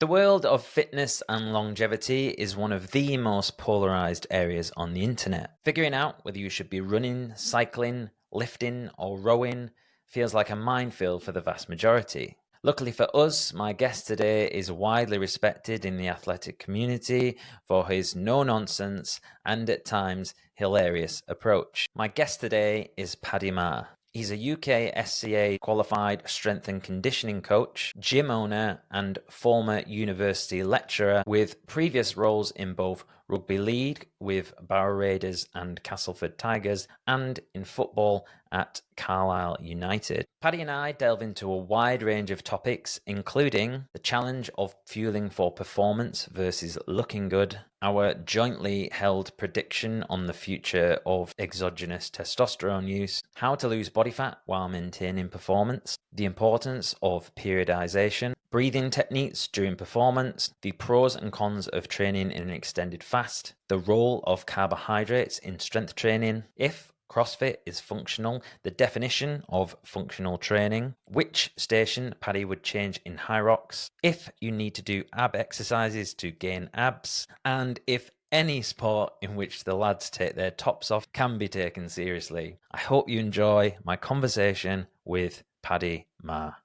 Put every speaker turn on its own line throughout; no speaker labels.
The world of fitness and longevity is one of the most polarised areas on the internet. Figuring out whether you should be running, cycling, lifting, or rowing feels like a minefield for the vast majority. Luckily for us, my guest today is widely respected in the athletic community for his no-nonsense and at times hilarious approach. My guest today is Paddy Maher. He's a UKSCA-qualified strength and conditioning coach, gym owner, and former university lecturer with previous roles in both Rugby League with Barrow Raiders and Castleford Tigers and in football at Carlisle Utd. Paddy and I delve into a wide range of topics, including the challenge of fueling for performance versus looking good, our jointly held prediction on the future of exogenous testosterone use, how to lose body fat while maintaining performance, the importance of periodization, breathing techniques during performance, the pros and cons of training in an extended fast, the role of carbohydrates in strength training, if CrossFit is functional, the definition of functional training, which station Paddy would change in High Rocks, if you need to do ab exercises to gain abs, and if any sport in which the lads take their tops off can be taken seriously. I hope you enjoy my conversation with Paddy Maher.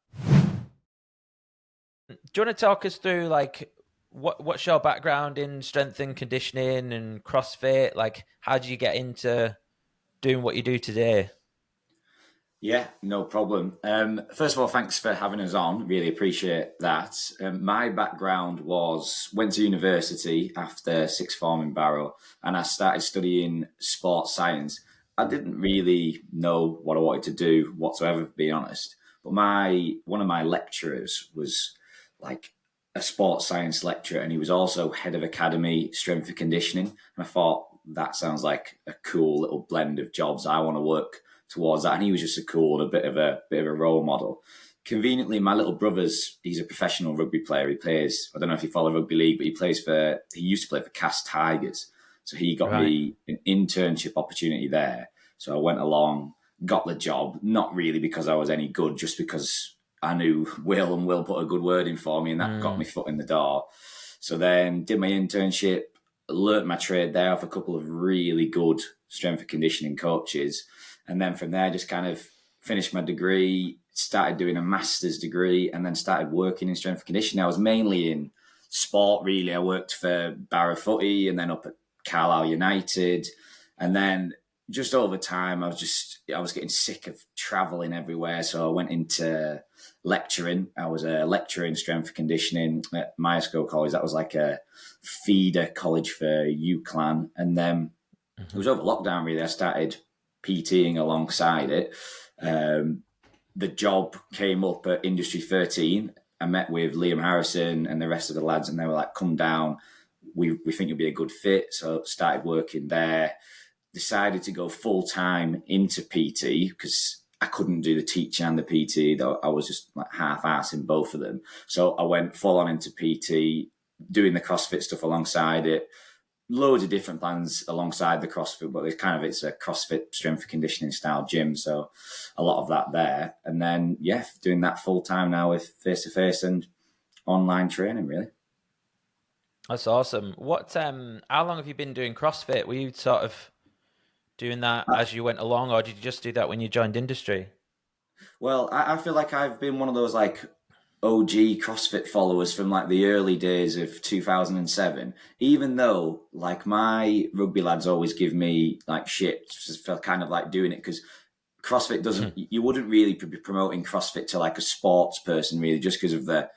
Do you want to talk us through what's your background in strength and conditioning and CrossFit? Like, how did you get into doing what you do today?
Yeah, no problem. First of all, thanks for having us on. Really appreciate that. My background went to university after sixth form in Barrow, and I started studying sports science. I didn't really know what I wanted to do whatsoever, to be honest. But one of my lecturers was like a sports science lecturer, and he was also head of academy strength and conditioning. And I thought, that sounds like a cool little blend of jobs. I want to work towards that. And he was just a cool, a bit of a role model. Conveniently, my little he's a professional rugby player. He plays, I don't know if you follow Rugby League, but he used to play for Castleford Tigers. So he got me an internship opportunity there. So I went along, got the job, not really because I was any good, just because I knew Will put a good word in for me, and that got me foot in the door. So then did my internship, learnt my trade there off a couple of really good strength and conditioning coaches. And then from there, just kind of finished my degree, started doing a master's degree, and then started working in strength and conditioning. I was mainly in sport, really. I worked for Barrow Footy and then up at Carlisle Utd. And then just over time, I was getting sick of traveling everywhere. So I went into lecturing. I was a lecturer in strength and conditioning at Minefield College. That was like a feeder college for UCLan. And then it was over lockdown, really. I started PTing alongside it. The job came up at Industry 13. I met with Liam Harrison and the rest of the lads, and they were like, come down. We think you'll be a good fit. So started working there. Decided to go full-time into PT because I couldn't do the teaching and the PT, though I was just like half-ass in both of them. So I went full-on into PT, doing the CrossFit stuff alongside it. Loads of different plans alongside the CrossFit, but it's a CrossFit strength and conditioning style gym. So a lot of that there. And then, doing that full-time now with face-to-face and online training, really.
That's awesome. How long have you been doing CrossFit? Were you sort of doing that as you went along, or did you just do that when you joined industry?
Well, I feel like I've been one of those like OG CrossFit followers from like the early days of 2007, even though like my rugby lads always give me like shit for kind of like doing it, because CrossFit doesn't, you wouldn't really be promoting CrossFit to like a sports person really, just because of the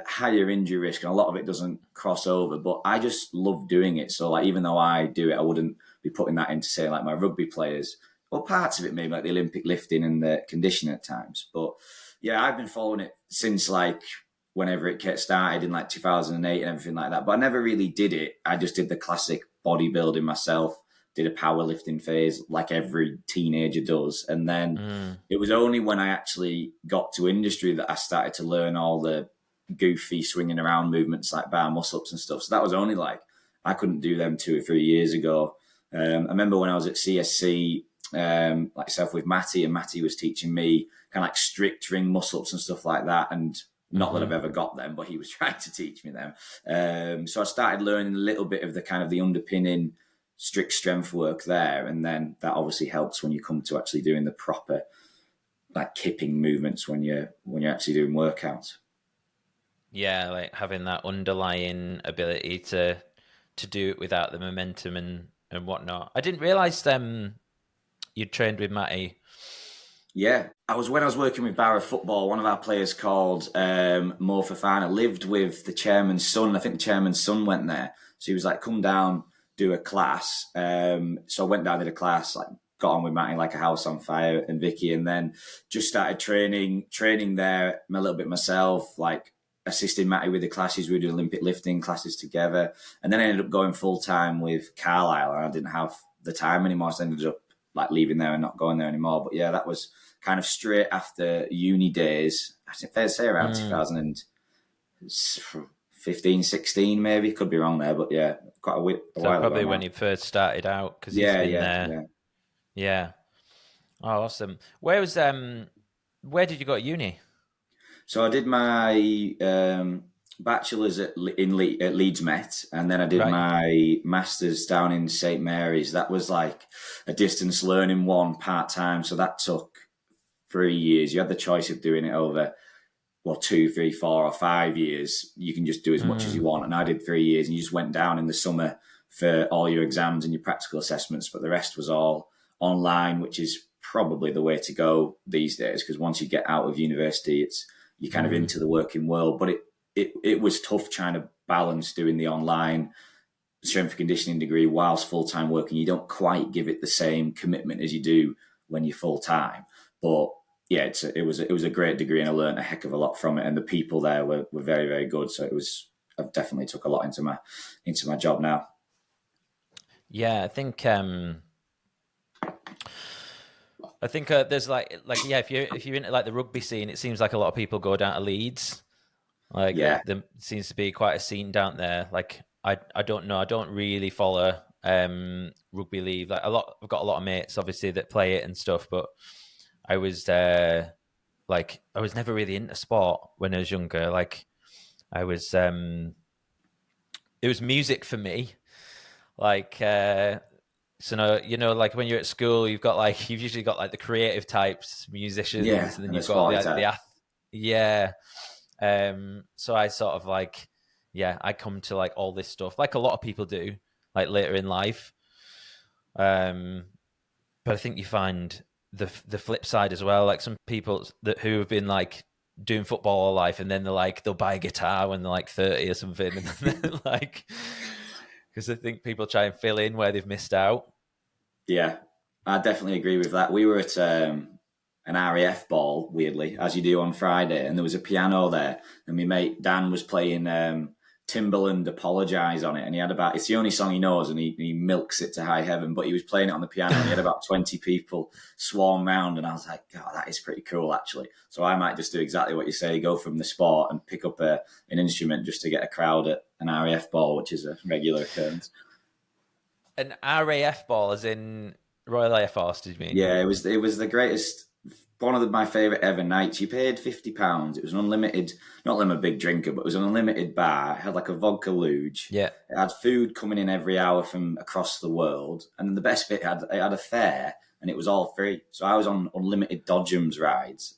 higher injury risk, and a lot of it doesn't cross over, but I just love doing it. So like, even though I do it, I wouldn't be putting that into say like my rugby players, or parts of it maybe like the Olympic lifting and the conditioning at times. But yeah, I've been following it since like whenever it started in like 2008 and everything like that. But I never really did it. I just did the classic bodybuilding myself, did a powerlifting phase like every teenager does. And then it was only when I actually got to industry that I started to learn all the goofy swinging around movements like bar muscle-ups and stuff. So that was only like, I couldn't do them 2 or 3 years ago. I remember when I was at CSC, like self with Matty, and Matty was teaching me kind of like strict ring muscle-ups and stuff like that. And Not that I've ever got them, but he was trying to teach me them. So I started learning a little bit of the kind of the underpinning strict strength work there, and then that obviously helps when you come to actually doing the proper like kipping movements when you're actually doing workouts.
Yeah, like having that underlying ability to do it without the momentum and whatnot. I didn't realize you'd trained with Matty.
Yeah, when I was working with Barrow football. One of our players called Mo Fofana lived with the chairman's son. I think the chairman's son went there, so he was like, "Come down, do a class." So I went down, did a class, like got on with Matty like a house on fire and Vicky, and then just started training there a little bit myself, like assisting Matty with the classes. We would do Olympic lifting classes together, and then I ended up going full time with Carlisle, and I didn't have the time anymore, so I ended up like leaving there and not going there anymore. But yeah, that was kind of straight after uni days. I think fair to say around 2015, 16 maybe. Could be wrong there, but yeah, quite a while
Probably
ago
when
now.
you first started out, because he's been there. Yeah. Oh, awesome. Where did you go to uni?
So I did my bachelor's at Leeds Met, and then I did my master's down in St Mary's. That was like a distance learning one part time, so that took 3 years. You had the choice of doing it over 2, 3, 4, or 5 years. You can just do as much as you want, and I did 3 years, and you just went down in the summer for all your exams and your practical assessments, but the rest was all online, which is probably the way to go these days, because once you get out of university, you're kind of into the working world. But it was tough trying to balance doing the online strength and conditioning degree whilst full-time working. You don't quite give it the same commitment as you do when you're full-time. But yeah, it was a great degree, and I learned a heck of a lot from it. And the people there were very, very good. So I definitely took a lot into my job now.
Yeah, I think there's if you're into like the rugby scene, it seems like a lot of people go down to Leeds. Like there seems to be quite a scene down there. Like I don't know, I don't really follow rugby league. Like I've got a lot of mates obviously that play it and stuff, but I was never really into sport when I was younger. Like I was it was music for me. Like so no, like when you're at school, you've usually got like the creative types, musicians, and then you've got the so I sort of I come to like all this stuff like a lot of people do like later in life. But I think you find the flip side as well. Like some people who have been like doing football all life, and then they'll buy a guitar when they're like 30 or something, and then because I think people try and fill in where they've missed out.
Yeah, I definitely agree with that. We were at an RAF ball, weirdly, as you do on Friday, and there was a piano there, and my mate Dan was playing Timbaland Apologise on it, and it's the only song he knows, and he milks it to high heaven, but he was playing it on the piano, and he had about 20 people swarm round, and I was like, God, that is pretty cool, actually. So I might just do exactly what you say, go from the sport and pick up an instrument just to get a crowd at an RAF ball, which is a regular occurrence.
An RAF ball, as in Royal Air Force, did you mean?
Yeah, it was the greatest, one of my favourite ever nights. You paid £50. It was an unlimited, not that I'm a big drinker, but it was an unlimited bar. It had like a vodka luge.
Yeah.
It had food coming in every hour from across the world. And the best bit, it had a fare, and it was all free. So I was on unlimited Dodgems rides.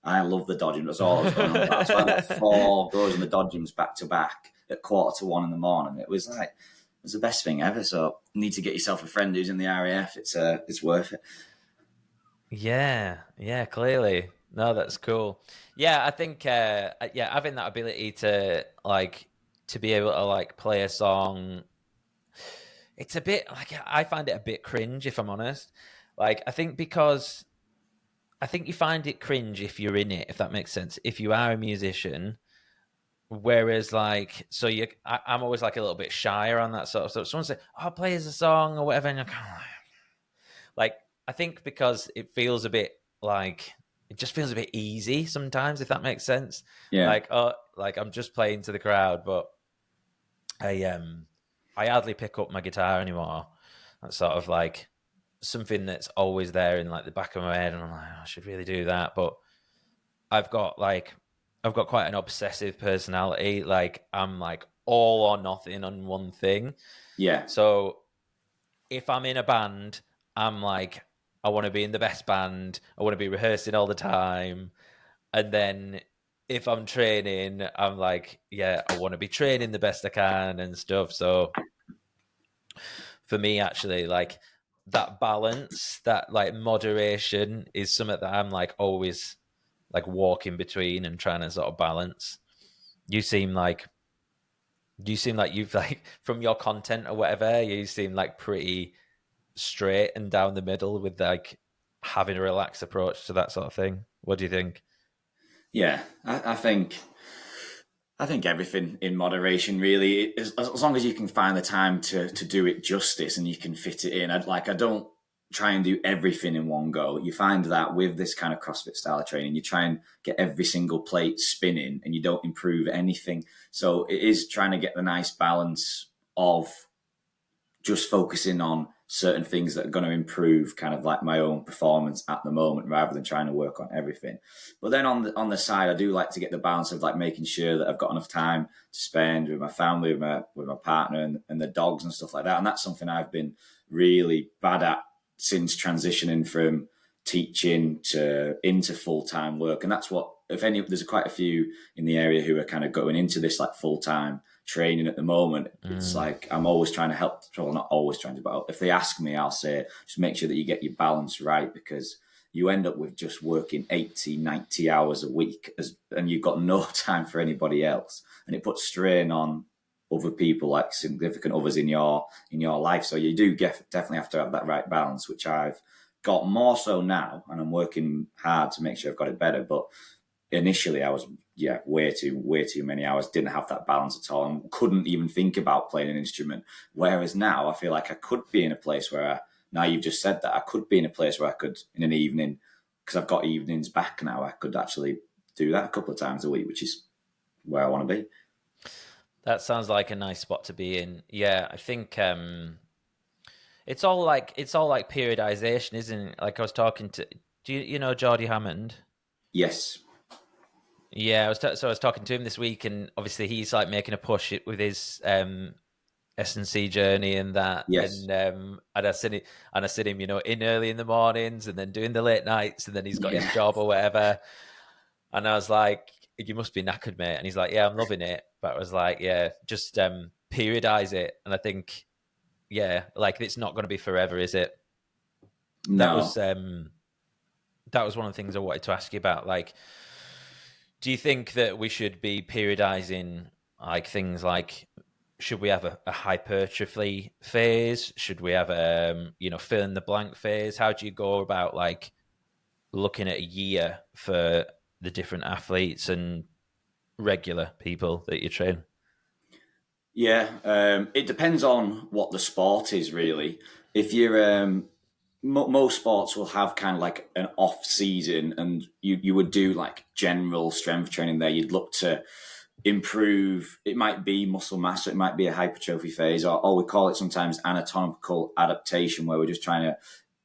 I love the Dodgems. That's all I was going on about. So I got 4 goes on the Dodgems back to back at 1:45 in the morning. It was the best thing ever. So you need to get yourself a friend who's in the RAF. It's worth it.
Yeah, clearly. No, that's cool. Yeah, I think having that ability to be able to play a song, it's a bit I find it a bit cringe, if I'm honest. I think you find it cringe if you're in it, if that makes sense. If you are a musician, whereas I'm always a little bit shyer on that sort of stuff. Someone say, "Oh, play us a song" or whatever, and you're kind of I think because it feels a bit it just feels a bit easy sometimes, if that makes sense.
Yeah.
I'm just playing to the crowd, but I hardly pick up my guitar anymore. That's sort of something that's always there in the back of my head, and I'm like, I should really do that. But I've got I've got quite an obsessive personality. Like I'm like all or nothing on one thing.
Yeah.
So if I'm in a band, I'm like, I want to be in the best band. I want to be rehearsing all the time. And then if I'm training, I'm like, yeah, I want to be training the best I can and stuff. So for me, actually, like that balance, that like moderation is something that I'm like always like walking between and trying to sort of balance. You seem like you've like from your content or whatever, you seem like pretty straight and down the middle with like having a relaxed approach to that sort of thing. What do you think?
Yeah, I think everything in moderation, really, as long as you can find the time to do it justice and you can fit it in. I don't try and do everything in one go. You find that with this kind of CrossFit style of training, you try and get every single plate spinning and you don't improve anything. So it is trying to get the nice balance of just focusing on certain things that are going to improve kind of like my own performance at the moment rather than trying to work on everything. But then on the side, I do like to get the balance of like making sure that I've got enough time to spend with my family, with my partner and the dogs and stuff like that. And that's something I've been really bad at since transitioning from teaching to into full-time work. And that's what, if any, there's quite a few in the area who are kind of going into this like full-time training at the moment. It's like I'm always trying to help, well, not always trying to, but if they ask me, I'll say just make sure that you get your balance right, because you end up with just working 80, 90 hours a week and you've got no time for anybody else, and it puts strain on other people, like significant others in your life. So you do definitely have to have that right balance, which I've got more so now, and I'm working hard to make sure I've got it better. But initially I was way too many hours, didn't have that balance at all, and couldn't even think about playing an instrument. Whereas now I feel like I could be in a place where now you've just said that, I could be in a place where I could, in an evening, because I've got evenings back now, I could actually do that a couple of times a week, which is where I want to be.
That sounds like a nice spot to be in. Yeah, I think it's all like periodization, isn't it? Like I was talking to, do you know Geordie Hammond?
Yes.
Yeah, I was talking to him this week, and obviously he's like making a push with his S&C journey and that,
Yes.
and I seen him, in early in the mornings and then doing the late nights, and then he's got his job or whatever. And I was like, "You must be knackered, mate." And he's like, "Yeah, I'm loving it." But I was like, "Yeah, just periodize it." And I think, yeah, like it's not going to be forever, is it?
No.
That was one of the things I wanted to ask you about. Like, do you think that we should be periodizing like things like, should we have a hypertrophy phase? Should we have fill in the blank phase? How do you go about like looking at a year for the different athletes and regular people that you train?
Yeah, it depends on what the sport is, really. If you're most sports will have kind of like an off season, and you would do like general strength training there. You'd look to improve. It might be muscle mass, it might be a hypertrophy phase, or we call it sometimes anatomical adaptation, where we're just trying to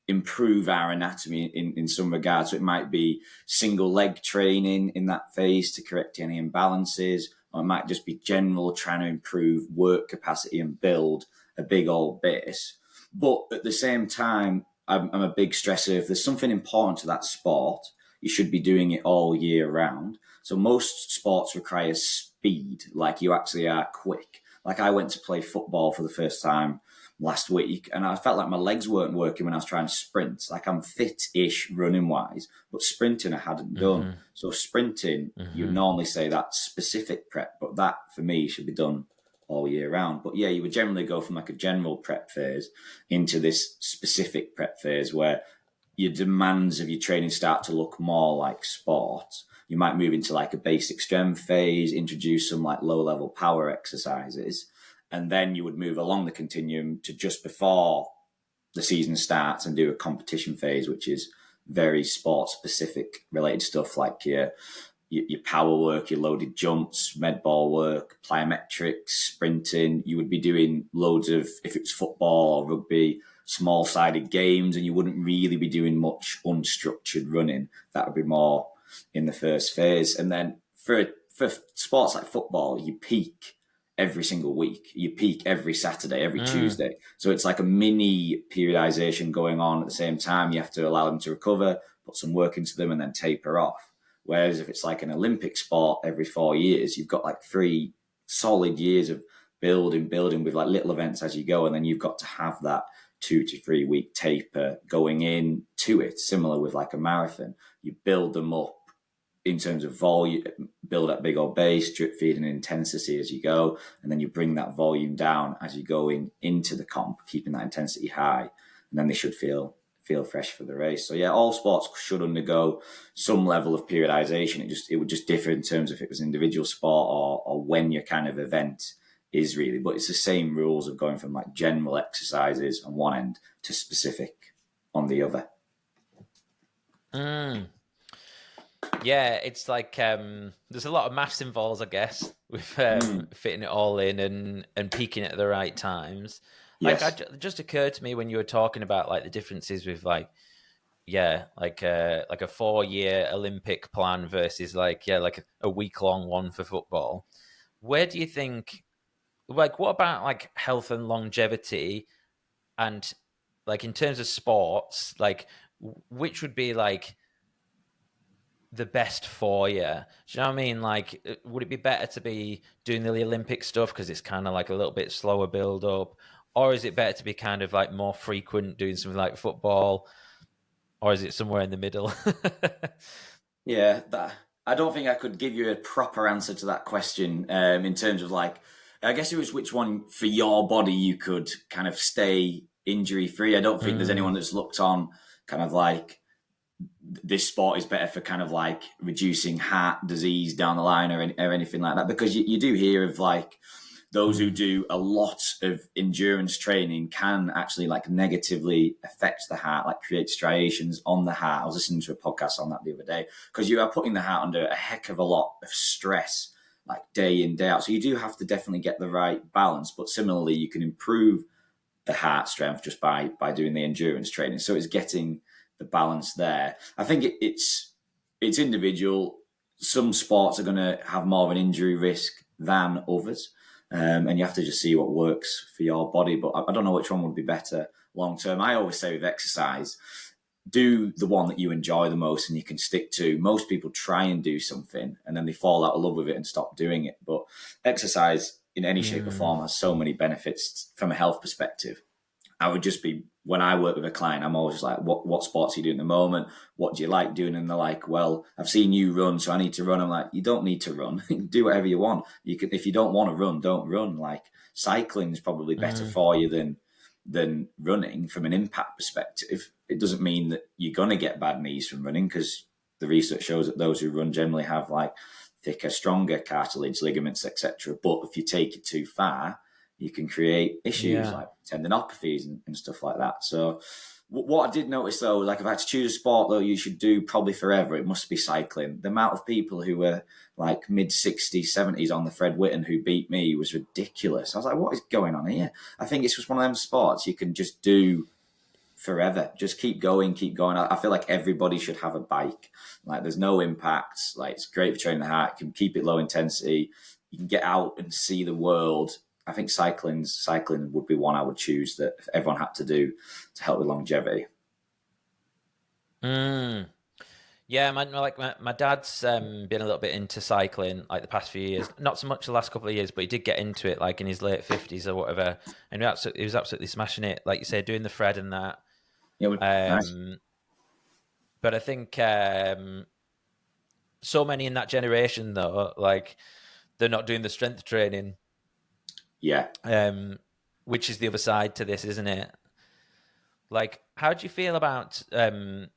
improve our anatomy in some regards. So it might be single leg training in that phase to correct any imbalances, or it might just be general trying to improve work capacity and build a big old base. But at the same time, I'm a big stresser. If there's something important to that sport, you should be doing it all year round. So most sports require speed, like you actually are quick. Like I went to play football for the first time last week, and I felt like my legs weren't working when I was trying to sprint. Like I'm fit-ish running wise, but sprinting I hadn't done. So sprinting, you normally say that's specific prep, but that for me should be done all year round. But yeah, you would generally go from like a general prep phase into this specific prep phase where your demands of your training start to look more like sport. You might move into like a basic strength phase, introduce some like low level power exercises, and then you would move along the continuum to just before the season starts and do a competition phase, which is very sport specific related stuff like your power work, your loaded jumps, med ball work, plyometrics, sprinting. You would be doing loads of, if it's football or rugby, small-sided games, and you wouldn't really be doing much unstructured running. That would be more in the first phase. And then for sports like football, you peak every single week. You peak every Saturday, every Tuesday. So it's like a mini periodization going on at the same time. You have to allow them to recover, put some work into them, and then taper off. Whereas if it's like an Olympic sport every 4 years, you've got like 3 solid years of building with like little events as you go. And then you've got to have that 2 to 3 week taper going in to it. Similar with like a marathon, you build them up in terms of volume, build up big old base, drip feeding intensity as you go, and then you bring that volume down as you go into the comp, keeping that intensity high, and then they should feel fresh for the race. So yeah, all sports should undergo some level of periodization. It would just differ in terms of if it was an individual sport or when your kind of event is really, but it's the same rules of going from like general exercises on one end to specific on the other.
Yeah, it's like there's a lot of maths involved, I guess, with fitting it all in and peaking at the right times. Like,
Yes.
it just occurred to me when you were talking about like the differences with like a 4-year Olympic plan versus like a week-long one for football. Where do you think, like, what about like health and longevity, and like in terms of sports, like which would be like the best for you? Do you know what I mean? Like, would it be better to be doing the Olympic stuff because it's kind of like a little bit slower build up, or is it better to be kind of like more frequent doing something like football, or is it somewhere in the middle?
Yeah, I don't think I could give you a proper answer to that question in terms of like, I guess it was which one for your body you could kind of stay injury free. I don't think there's anyone that's looked on kind of like this sport is better for kind of like reducing heart disease down the line or anything like that, because you do hear of like those who do a lot of endurance training can actually like negatively affect the heart, like create striations on the heart. I was listening to a podcast on that the other day, because you are putting the heart under a heck of a lot of stress, like day in, day out. So you do have to definitely get the right balance, but similarly, you can improve the heart strength just by doing the endurance training. So it's getting the balance there. I think it's individual. Some sports are going to have more of an injury risk than others. And you have to just see what works for your body. But I don't know which one would be better long term. I always say with exercise, do the one that you enjoy the most and you can stick to. Most people try and do something and then they fall out of love with it and stop doing it. But exercise in any shape or form has so many benefits from a health perspective. I would just be, when I work with a client, I'm always like, what sports are you doing at the moment? What do you like doing? And they're like, well, I've seen you run, so I need to run. I'm like, you don't need to run. Do whatever you want. You can, if you don't want to run, don't run. Like, cycling is probably better for you than running from an impact perspective. It doesn't mean that you're going to get bad knees from running, because the research shows that those who run generally have like thicker, stronger cartilage, ligaments, etc. But if you take it too far, you can create issues like tendinopathies and stuff like that. So what I did notice though, like if I had to choose a sport though you should do probably forever, it must be cycling. The amount of people who were like mid-60s, 70s on the Fred Whitten who beat me was ridiculous. I was like, what is going on here? I think it's just one of them sports you can just do forever. Just keep going. I feel like everybody should have a bike. Like there's no impacts. Like it's great for training the heart. You can keep it low intensity. You can get out and see the world. I think cycling would be one I would choose that everyone had to do to help with longevity.
Yeah, my dad's been a little bit into cycling like the past few years. Not so much the last couple of years, but he did get into it like in his late 50s or whatever. And he was absolutely smashing it, like you say, doing the Fred and that.
Yeah, nice.
But I think so many in that generation though, like they're not doing the strength training.
Yeah.
Which is the other side to this, isn't it? Like, how do you feel about so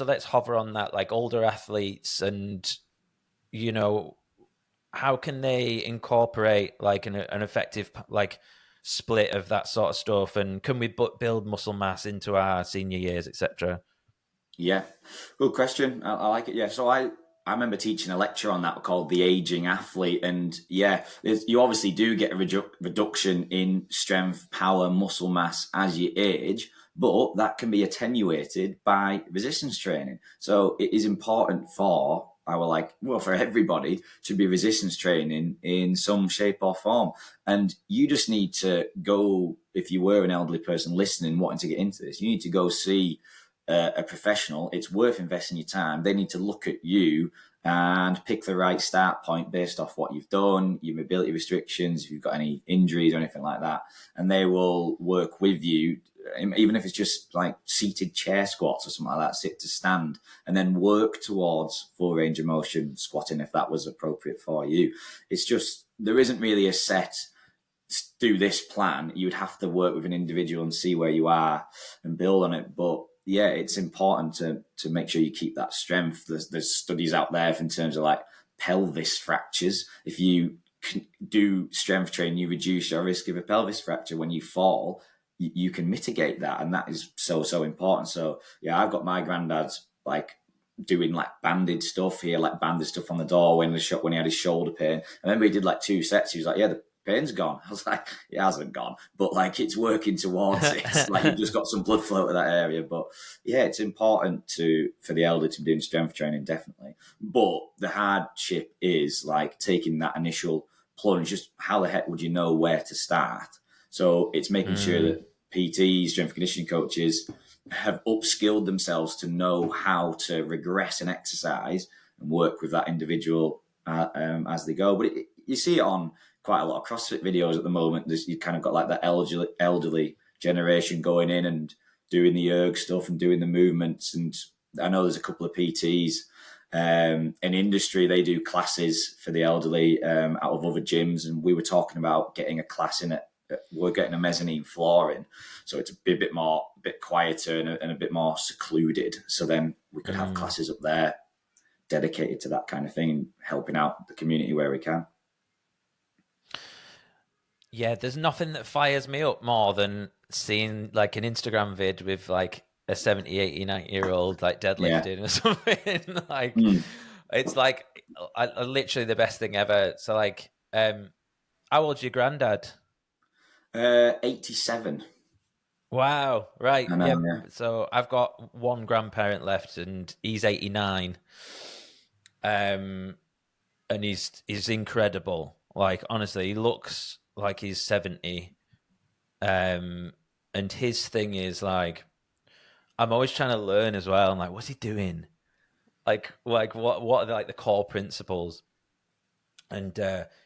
let's hover on that, like older athletes, and you know, how can they incorporate like an effective like split of that sort of stuff, and can we build muscle mass into our senior years, etc.?
Yeah, good question. I like it. Yeah, so I remember teaching a lecture on that called The Aging Athlete. And yeah, you obviously do get a reduction in strength, power, muscle mass as you age, but that can be attenuated by resistance training. So it is important for I were like, well, for everybody should be resistance training in some shape or form. And you just need to go, if you were an elderly person listening, wanting to get into this, you need to go see a professional. It's worth investing your time. They need to look at you and pick the right start point based off what you've done, your mobility restrictions, if you've got any injuries or anything like that. And they will work with you, even if it's just like seated chair squats or something like that, sit to stand, and then work towards full range of motion squatting if that was appropriate for you. It's just, there isn't really a set, do this plan. You'd have to work with an individual and see where you are and build on it. But yeah, it's important to make sure you keep that strength. There's studies out there in terms of like pelvis fractures. If you do strength training, you reduce your risk of a pelvis fracture when you fall. You can mitigate that, and that is so important. So yeah, I've got my granddad's like doing like banded stuff here, like banded stuff on the door when he had his shoulder pain. I remember he did like 2 sets. He was like, yeah, the pain's gone. I was like, it hasn't gone, but like it's working towards it. Like you've just got some blood flow to that area. But yeah, it's important for the elderly to be doing strength training, definitely. But the hardship is like taking that initial plunge. Just how the heck would you know where to start? So it's making sure that PTs, strength conditioning coaches, have upskilled themselves to know how to regress an exercise and work with that individual as they go. But you see it on quite a lot of CrossFit videos at the moment. You kind of got like that elderly generation going in and doing the erg stuff and doing the movements. And I know there's a couple of PTs in industry, they do classes for the elderly out of other gyms. And we were talking about getting a class in it. We're getting a mezzanine floor in, so it's a bit quieter and a bit more secluded. So then we could have classes up there dedicated to that kind of thing and helping out the community where we can.
Yeah, there's nothing that fires me up more than seeing like an Instagram vid with like a 70, 80, 90-year-old like deadlifting or something. Like it's like literally the best thing ever. So like, how old's your granddad?
87.
Wow, right.
I know,
yeah. So I've got one grandparent left and he's 89. And he's incredible. Like honestly, he looks like he's 70. And his thing is like, I'm always trying to learn as well. I'm like, what's he doing? Like what are like the core principles? And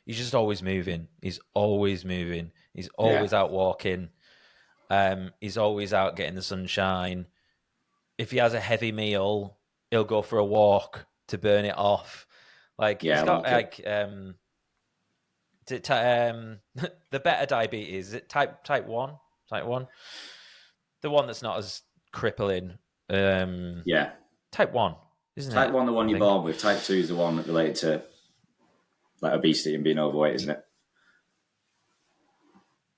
he's just always moving. He's always moving. He's always out walking. He's always out getting the sunshine. If he has a heavy meal, he'll go for a walk to burn it off. Like he's got like the better diabetes. Is it type 1? Type 1? The one that's not as crippling. Type 1, isn't it?
Type 1, the one you're born with. Type 2 is the one related to like obesity and being overweight, isn't it?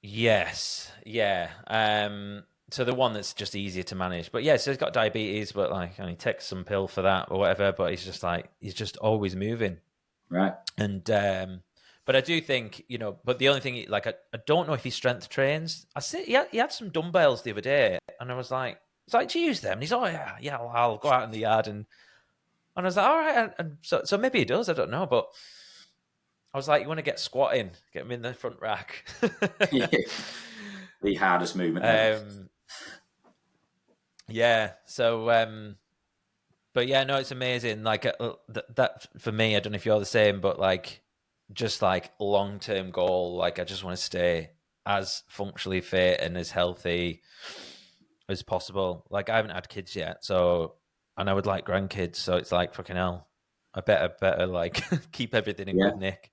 Yes, yeah. So the one that's just easier to manage. But yeah, so he's got diabetes, but like he takes some pill for that or whatever. But he's just always moving,
right?
And but I do think But the only thing, like I don't know if he strength trains. I see he had some dumbbells the other day, and I was like, do you use them? And he's yeah, I'll go out in the yard and I was like, all right, and so maybe he does. I don't know, but. I was like, you want to get squatting, get him in the front rack.
Yeah. The hardest movement.
Yeah. So, but yeah, no, it's amazing. Like that for me, I don't know if you're the same, but like, just like long-term goal. Like, I just want to stay as functionally fit and as healthy as possible. Like, I haven't had kids yet, and I would like grandkids. So it's like, fucking hell, I better like keep everything in good nick.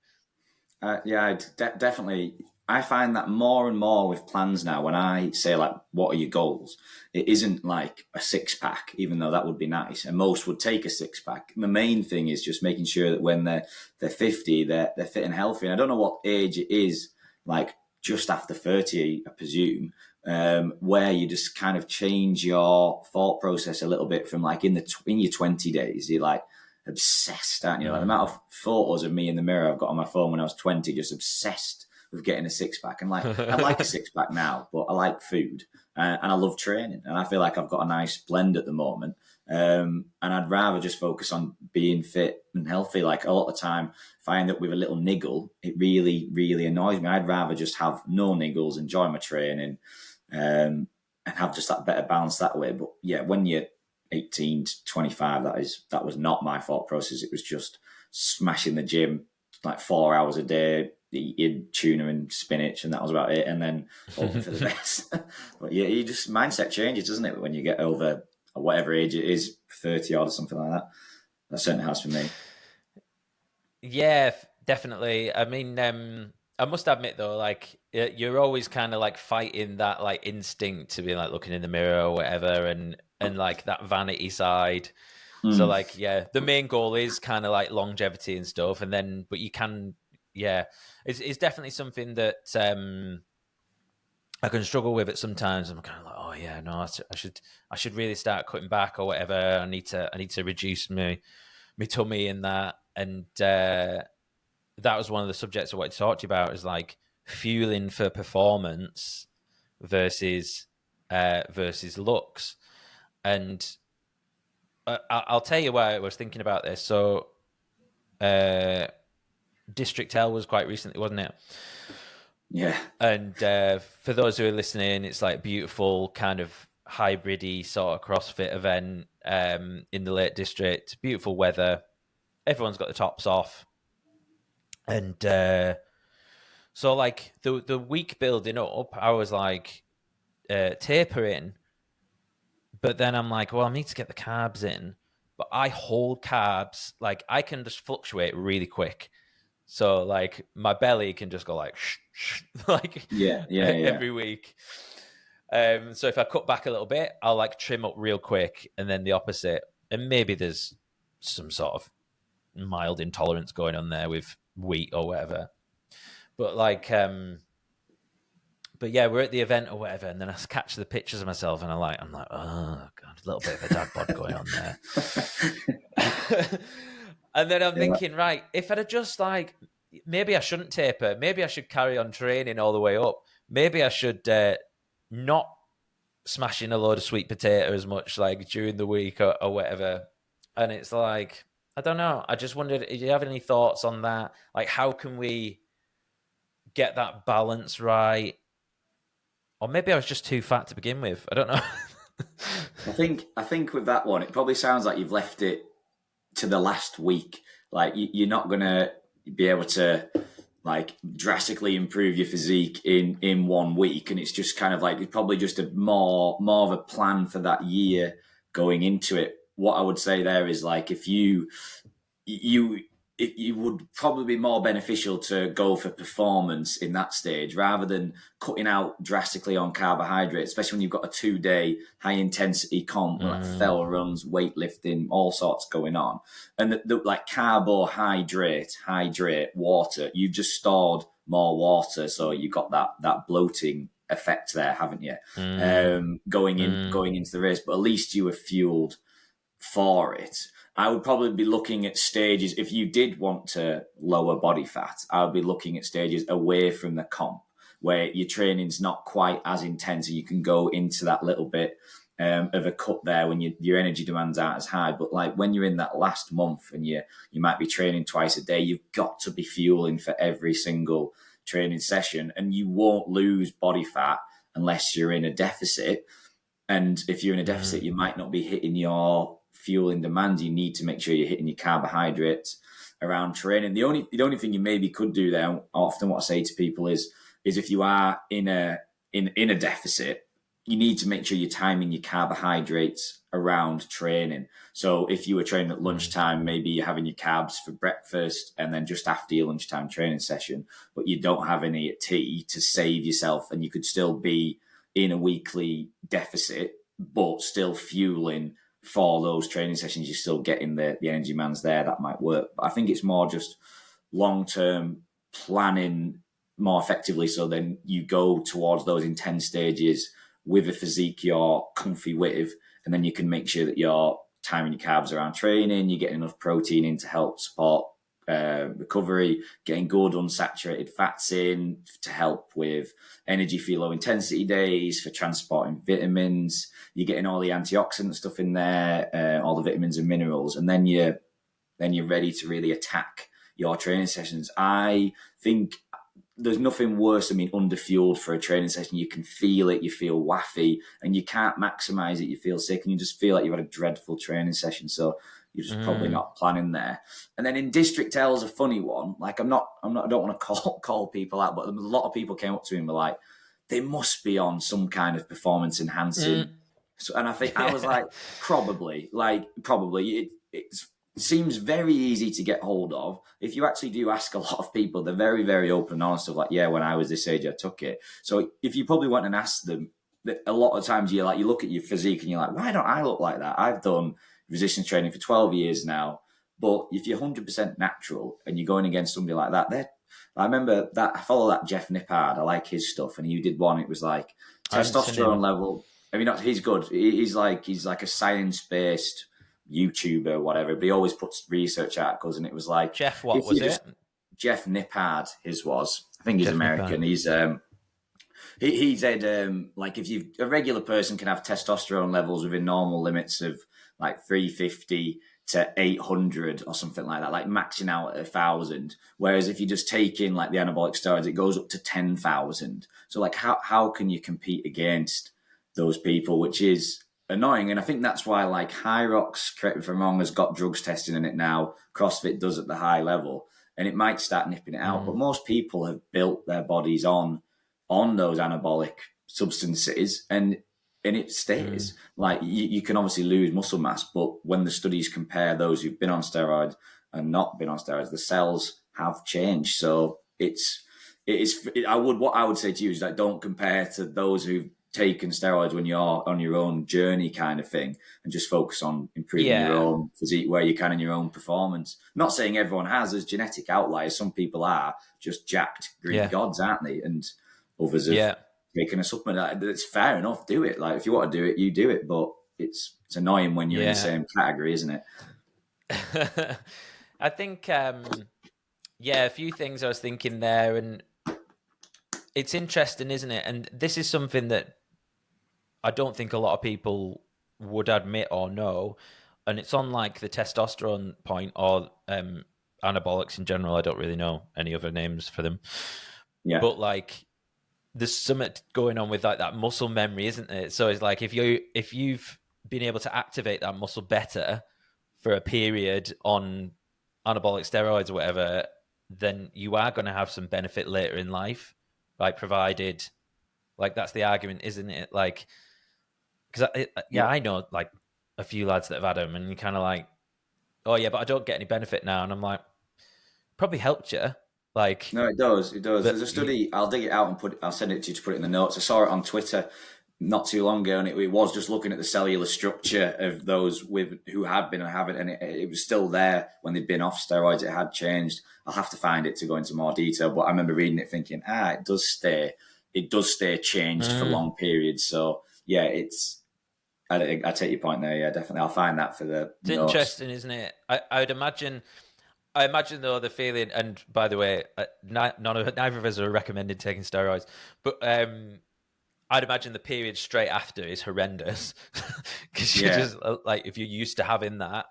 Definitely. I find that more and more with plans now, when I say like, what are your goals? It isn't like a 6-pack, even though that would be nice. And most would take a 6-pack. The main thing is just making sure that when they're 50, they're fit and healthy. And I don't know what age it is, like just after 30, I presume, where you just kind of change your thought process a little bit from like in your 20 days, you're like, obsessed, aren't you? Like the amount of photos of me in the mirror I've got on my phone when I was 20, just obsessed with getting a 6-pack. And like, I like a 6-pack now, but I like food and I love training. And I feel like I've got a nice blend at the moment. And I'd rather just focus on being fit and healthy. Like a lot of the time, if I end up with a little niggle, it really, really annoys me. I'd rather just have no niggles, enjoy my training, and have just that better balance that way. But yeah, when you're 18 to 25, that was not my thought process. It was just smashing the gym like 4 hours a day, eating tuna and spinach, and that was about it. And then hoping for the best. But yeah, you just mindset changes, doesn't it? When you get over whatever age it is, 30 odd or something like that. That certainly has for me.
Yeah, definitely. I mean, I must admit though, like you're always kind of like fighting that like instinct to be like looking in the mirror or whatever, and like that vanity side. So like, yeah, the main goal is kind of like longevity and stuff, and then but you can, yeah, it's definitely something that I can struggle with it sometimes. I'm kind of like, oh yeah, no, I should really start cutting back or whatever. I need to reduce my tummy and that, and that was one of the subjects I wanted to talk to you about, is like fueling for performance versus looks. And I'll tell you why I was thinking about this. So District L was quite recently, wasn't it?
Yeah.
And for those who are listening, it's like beautiful kind of hybrid-y sort of CrossFit event in the Lake District. Beautiful weather. Everyone's got the tops off. And so like the week building up, I was like tapering. But then I'm like, well, I need to get the carbs in. But I hold carbs. Like I can just fluctuate really quick. So like my belly can just go like like every week. So if I cut back a little bit, I'll like trim up real quick, and then the opposite. And maybe there's some sort of mild intolerance going on there with wheat or whatever. But like but yeah, we're at the event or whatever, and then I catch the pictures of myself, and I'm like, oh god, a little bit of a dad bod going on there. And then I'm thinking, right, if I'd have just like, maybe I shouldn't taper. Maybe I should carry on training all the way up. Maybe I should not smash in a load of sweet potato as much like during the week or whatever. And it's like, I don't know. I just wondered, do you have any thoughts on that? Like, how can we get that balance right? Or maybe I was just too fat to begin with. I don't know.
I think with that one, it probably sounds like you've left it to the last week. Like you're not going to be able to like drastically improve your physique in 1 week, and it's just kind of like it's probably just a more of a plan for that year going into it. What I would say there is like if it would probably be more beneficial to go for performance in that stage rather than cutting out drastically on carbohydrates, especially when you've got a 2-day high intensity comp, like fell runs, weightlifting, all sorts going on. And like carbohydrate, hydrate, water, you've just stored more water. So you got that bloating effect there, haven't you? Going into the race, but at least you were fueled for it. I would probably be looking at stages, if you did want to lower body fat, I would be looking at stages away from the comp where your training's not quite as intense and you can go into that little bit of a cut there when your energy demands aren't as high. But like when you're in that last month and you might be training twice a day, you've got to be fueling for every single training session, and you won't lose body fat unless you're in a deficit. And if you're in a deficit, you might not be hitting your fueling demand. You need to make sure you're hitting your carbohydrates around training. The only thing you maybe could do there, often what I say to people is if you are in a deficit, you need to make sure you're timing your carbohydrates around training. So if you were training at lunchtime, maybe you're having your carbs for breakfast and then just after your lunchtime training session, but you don't have any at tea to save yourself, and you could still be in a weekly deficit, but still fueling for those training sessions. You're still getting the energy demands there. That might work. But I think it's more just long-term planning more effectively. So then you go towards those intense stages with a physique you're comfy with, and then you can make sure that you're timing your carbs around training, you're getting enough protein in to help support recovery, getting good unsaturated fats in to help with energy for your low intensity days, for transporting vitamins. You're getting all the antioxidant stuff in there, all the vitamins and minerals, and then you're ready to really attack your training sessions. I think there's nothing worse than being underfueled for a training session. You can feel it, you feel waffy, and you can't maximize it. You feel sick, and you just feel like you've had a dreadful training session. So you're just probably not planning there. And then in District L is a funny one. Like I don't want to call people out, but a lot of people came up to me and were like, they must be on some kind of performance enhancing. So, and I think I was like, probably. It seems very easy to get hold of. If you actually do ask a lot of people, they're very, very open and honest of like, yeah, when I was this age, I took it. So if you probably went and asked them, a lot of times you look at your physique and you're like, why don't I look like that? I've done resistance training for 12 years now. But if you're 100% natural and you're going against somebody like that, I remember that I follow that Jeff Nippard. I like his stuff, and he did one. It was like testosterone level. I mean, he's good. He's like a science-based YouTuber or whatever, but he always puts research articles, and it was like
Jeff. What was it?
Jeff Nippard. His was. I think he's Jeff American.
Nippard.
He said like if a regular person can have testosterone levels within normal limits of like 350 to 800 or something like that, like maxing out at 1,000. Whereas if you just take in like the anabolic steroids, it goes up to 10,000. So like how can you compete against those people, which is annoying. And I think that's why like High Rocks, correct me if I'm wrong, has got drugs testing in it now. CrossFit does at the high level, and it might start nipping it out. But most people have built their bodies on those anabolic substances, and it stays. Like you can obviously lose muscle mass, but when the studies compare those who've been on steroids and not been on steroids, the cells have changed. So what I would say to you is that don't compare to those who've taken steroids when you're on your own journey kind of thing, and just focus on improving your own physique where you can in your own performance. Not saying everyone has. There's genetic outliers. Some people are just jacked Greek gods, aren't they? And others have taken a supplement. It's fair enough. Do it. Like if you want to do it, you do it. But it's annoying when you're in the same category, isn't it?
I think, a few things I was thinking there, and it's interesting, isn't it? And this is something that I don't think a lot of people would admit or know. And it's on like the testosterone point or anabolics in general. I don't really know any other names for them. Yeah. But like there's something going on with like that muscle memory, isn't it? So it's like if you've been able to activate that muscle better for a period on anabolic steroids or whatever, then you are going to have some benefit later in life, like provided, like that's the argument, isn't it? Like, because I know like a few lads that have had them, and you're kind of like, oh yeah, but I don't get any benefit now, and I'm like, probably helped you. Like,
no, it does. There's a study. I'll dig it out and I'll send it to you to put it in the notes. I saw it on Twitter not too long ago, and it was just looking at the cellular structure of those who had been and haven't, and it was still there when they'd been off steroids. It had changed. I'll have to find it to go into more detail, but I remember reading it thinking, it does stay changed for long periods. So yeah, I take your point there. Yeah, definitely. I'll find that for the
It's notes. Interesting, isn't it? I would imagine. I imagine though the feeling, and by the way, neither of us are recommending taking steroids, but I'd imagine the period straight after is horrendous because you're just like if you're used to having that.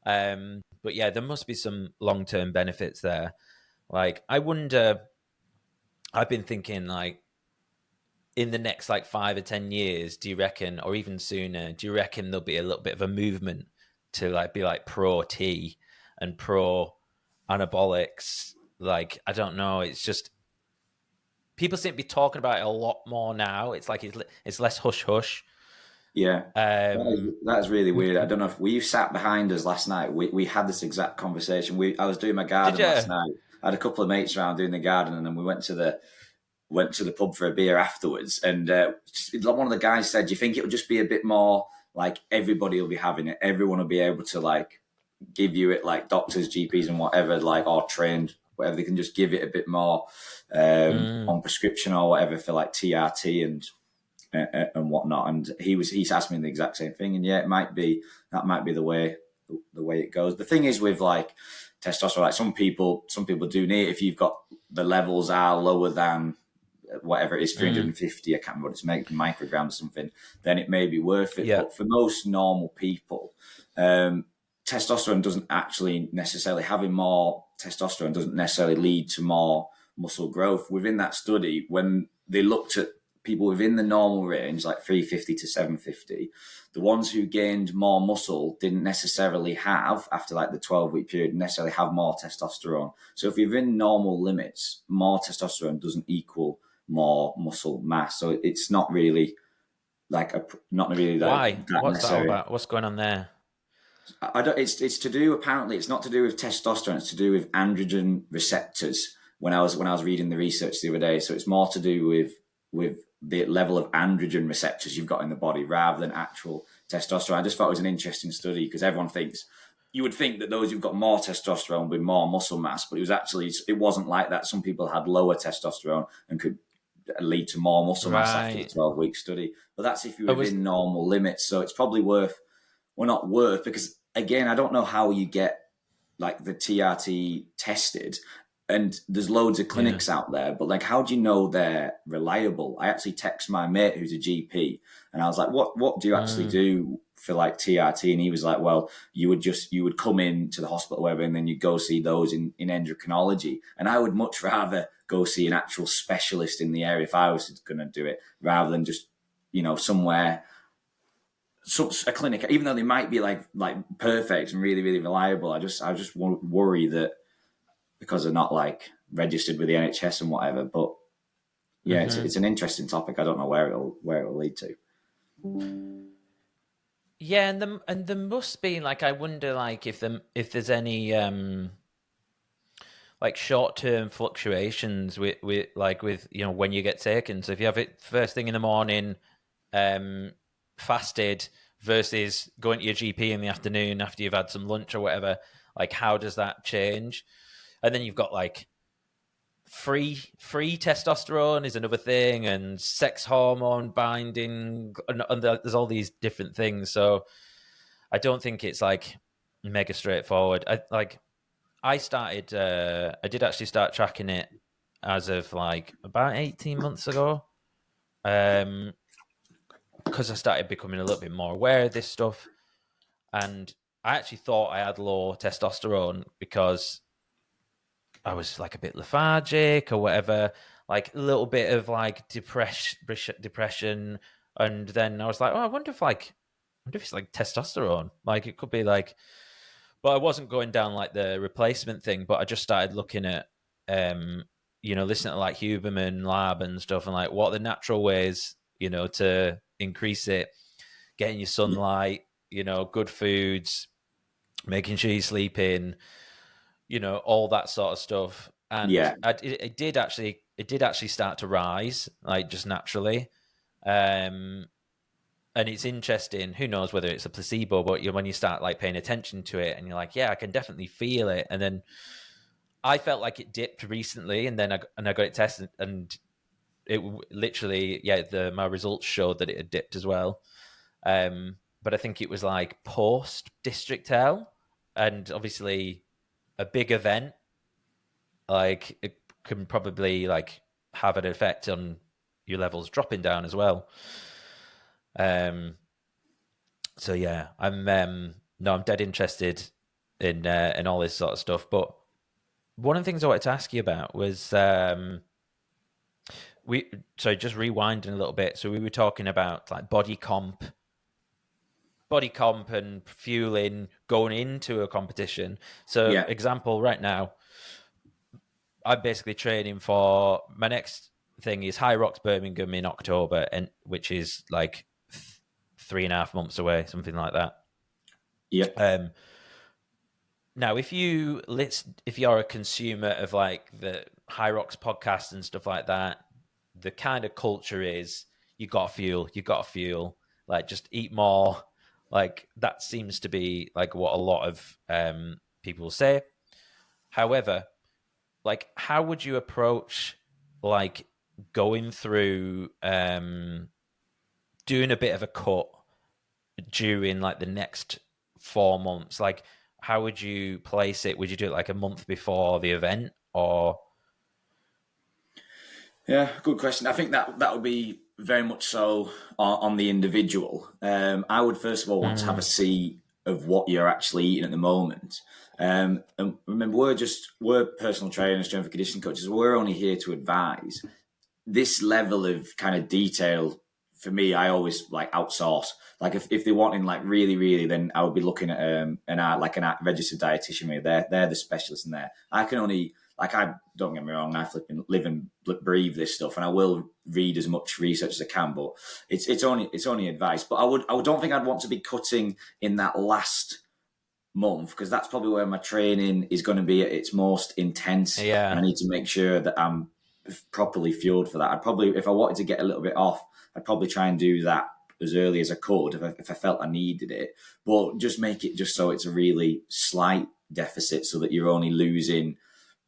But yeah, there must be some long-term benefits there. Like I wonder. I've been thinking like in the next like 5 or 10 years, do you reckon, or even sooner, do you reckon there'll be a little bit of a movement to like be like pro T and pro anabolics? Like, I don't know. It's just, people seem to be talking about it a lot more now. It's like, it's less hush hush.
Yeah. That's really weird. I don't know if you sat behind us last night. We had this exact conversation. I was doing my garden last night. I had a couple of mates around doing the garden, and then we went to the pub for a beer afterwards. And one of the guys said, "Do you think it'll just be a bit more like everybody will be having it? Everyone will be able to like give you it, like doctors, GPs, and whatever, like or trained, whatever. They can just give it a bit more on prescription or whatever for like TRT and whatnot." And he's asked me the exact same thing. And yeah, that might be the way it goes. The thing is with like testosterone. Like some people do need, if you've got the levels are lower than whatever it is, 350, I can't remember what it's micrograms or something, then it may be worth it.
Yeah.
But for most normal people, testosterone doesn't actually necessarily, having more testosterone doesn't necessarily lead to more muscle growth. Within that study, when they looked at people within the normal range, like 350 to 750, the ones who gained more muscle didn't necessarily have, after like the 12-week period, necessarily have more testosterone. So if you're in normal limits, more testosterone doesn't equal more muscle mass. So it's not really like
Why?
that
What's
necessary.
that about? What's going on there?
I don't. It's to do, apparently. It's not to do with testosterone. It's to do with androgen receptors. When I was reading the research the other day, so it's more to do with the level of androgen receptors you've got in the body rather than actual testosterone. I just thought it was an interesting study because everyone thinks, you would think that those who've got more testosterone with more muscle mass, but it wasn't like that. Some people had lower testosterone and could lead to more muscle mass after the 12-week study. But that's if you're within normal limits. So it's probably worth, well, not worth, because again, I don't know how you get like the TRT tested, and there's loads of clinics out there, but like, how do you know they're reliable? I actually text my mate who's a GP, and I was like, what do you actually do for like TRT? And he was like, well, you would come in to the hospital or whatever, and then you go see those in endocrinology. And I would much rather go see an actual specialist in the area if I was going to do it, rather than just, somewhere, a clinic, even though they might be like perfect and really, really reliable. I just worry that because they're not like registered with the NHS and whatever. But yeah, it's an interesting topic. I don't know where it'll lead to.
Yeah, and there must be, like, I wonder, like, if there's any like short-term fluctuations with when you get taken. So if you have it first thing in the morning, fasted, versus going to your GP in the afternoon after you've had some lunch or whatever, like, how does that change? And then you've got like free testosterone is another thing, and sex hormone binding, and there's all these different things. So I don't think it's like mega straightforward. I did actually start tracking it as of like about 18 months ago, because I started becoming a little bit more aware of this stuff. And I actually thought I had low testosterone because I was like a bit lethargic or whatever, like a little bit of like depression. And then I was like, oh, I wonder if it's like testosterone. Like, it could be like, but I wasn't going down like the replacement thing, but I just started looking at, listening to like Huberman Lab and stuff, and like what are the natural ways, to increase it, getting your sunlight, good foods, making sure you sleep in, all that sort of stuff. And it did actually start to rise, like, just naturally. And it's interesting. Who knows whether it's a placebo? But when you start like paying attention to it, and you're like, yeah, I can definitely feel it. And then I felt like it dipped recently, and then I got it tested, and it literally, my results showed that it had dipped as well. But I think it was like post District L, and obviously a big event, like, it can probably like have an effect on your levels dropping down as well. So yeah, I'm dead interested in all this sort of stuff. But one of the things I wanted to ask you about was just rewinding a little bit. So we were talking about like body comp and fueling going into a competition. So example, right now, I'm basically training for my next thing is High Rocks Birmingham in October, and which is like 3.5 months away, something like that.
Yeah.
Now, if you're a consumer of like the High Rocks podcast and stuff like that, the kind of culture is you got to fuel, like, just eat more. Like, that seems to be like what a lot of people say. However, like, how would you approach like going through doing a bit of a cut during like the next 4 months? Like, how would you place it? Would you do it like a month before the event, or?
Yeah, good question. I think that would be very much so on the individual. I would first of all want to have a see of what you're actually eating at the moment. And remember, we're personal trainers, strength and conditioning coaches. We're only here to advise. This level of kind of detail, for me, I always like outsource. Like if they're wanting like really, really, then I would be looking at a registered dietitian. They're the specialists in there. I can only, like, I don't get me wrong, I flipping live and breathe this stuff, and I will read as much research as I can. But it's only advice. But I don't think I'd want to be cutting in that last month, because that's probably where my training is going to be at its most intense.
Yeah.
And I need to make sure that I'm properly fueled for that. I'd probably, if I wanted to get a little bit off, I'd probably try and do that as early as I could if I felt I needed it. But just make it just so it's a really slight deficit, so that you're only losing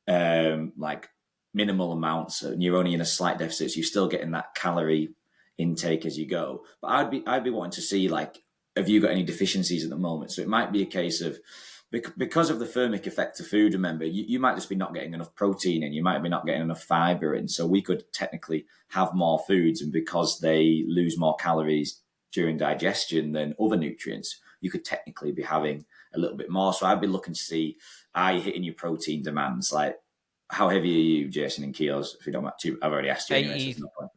like minimal amounts, and you're only in a slight deficit, so you're still getting that calorie intake as you go. But I'd be wanting to see, like, have you got any deficiencies at the moment? So it might be a case of, because of the thermic effect of food, remember, you might just be not getting enough protein in, you might be not getting enough fiber in. So we could technically have more foods, and because they lose more calories during digestion than other nutrients, you could technically be having a little bit more. So I'd be looking to see, are you hitting your protein demands? Like, how heavy are you, Jason, in kilos? If you don't mind, I've already asked you.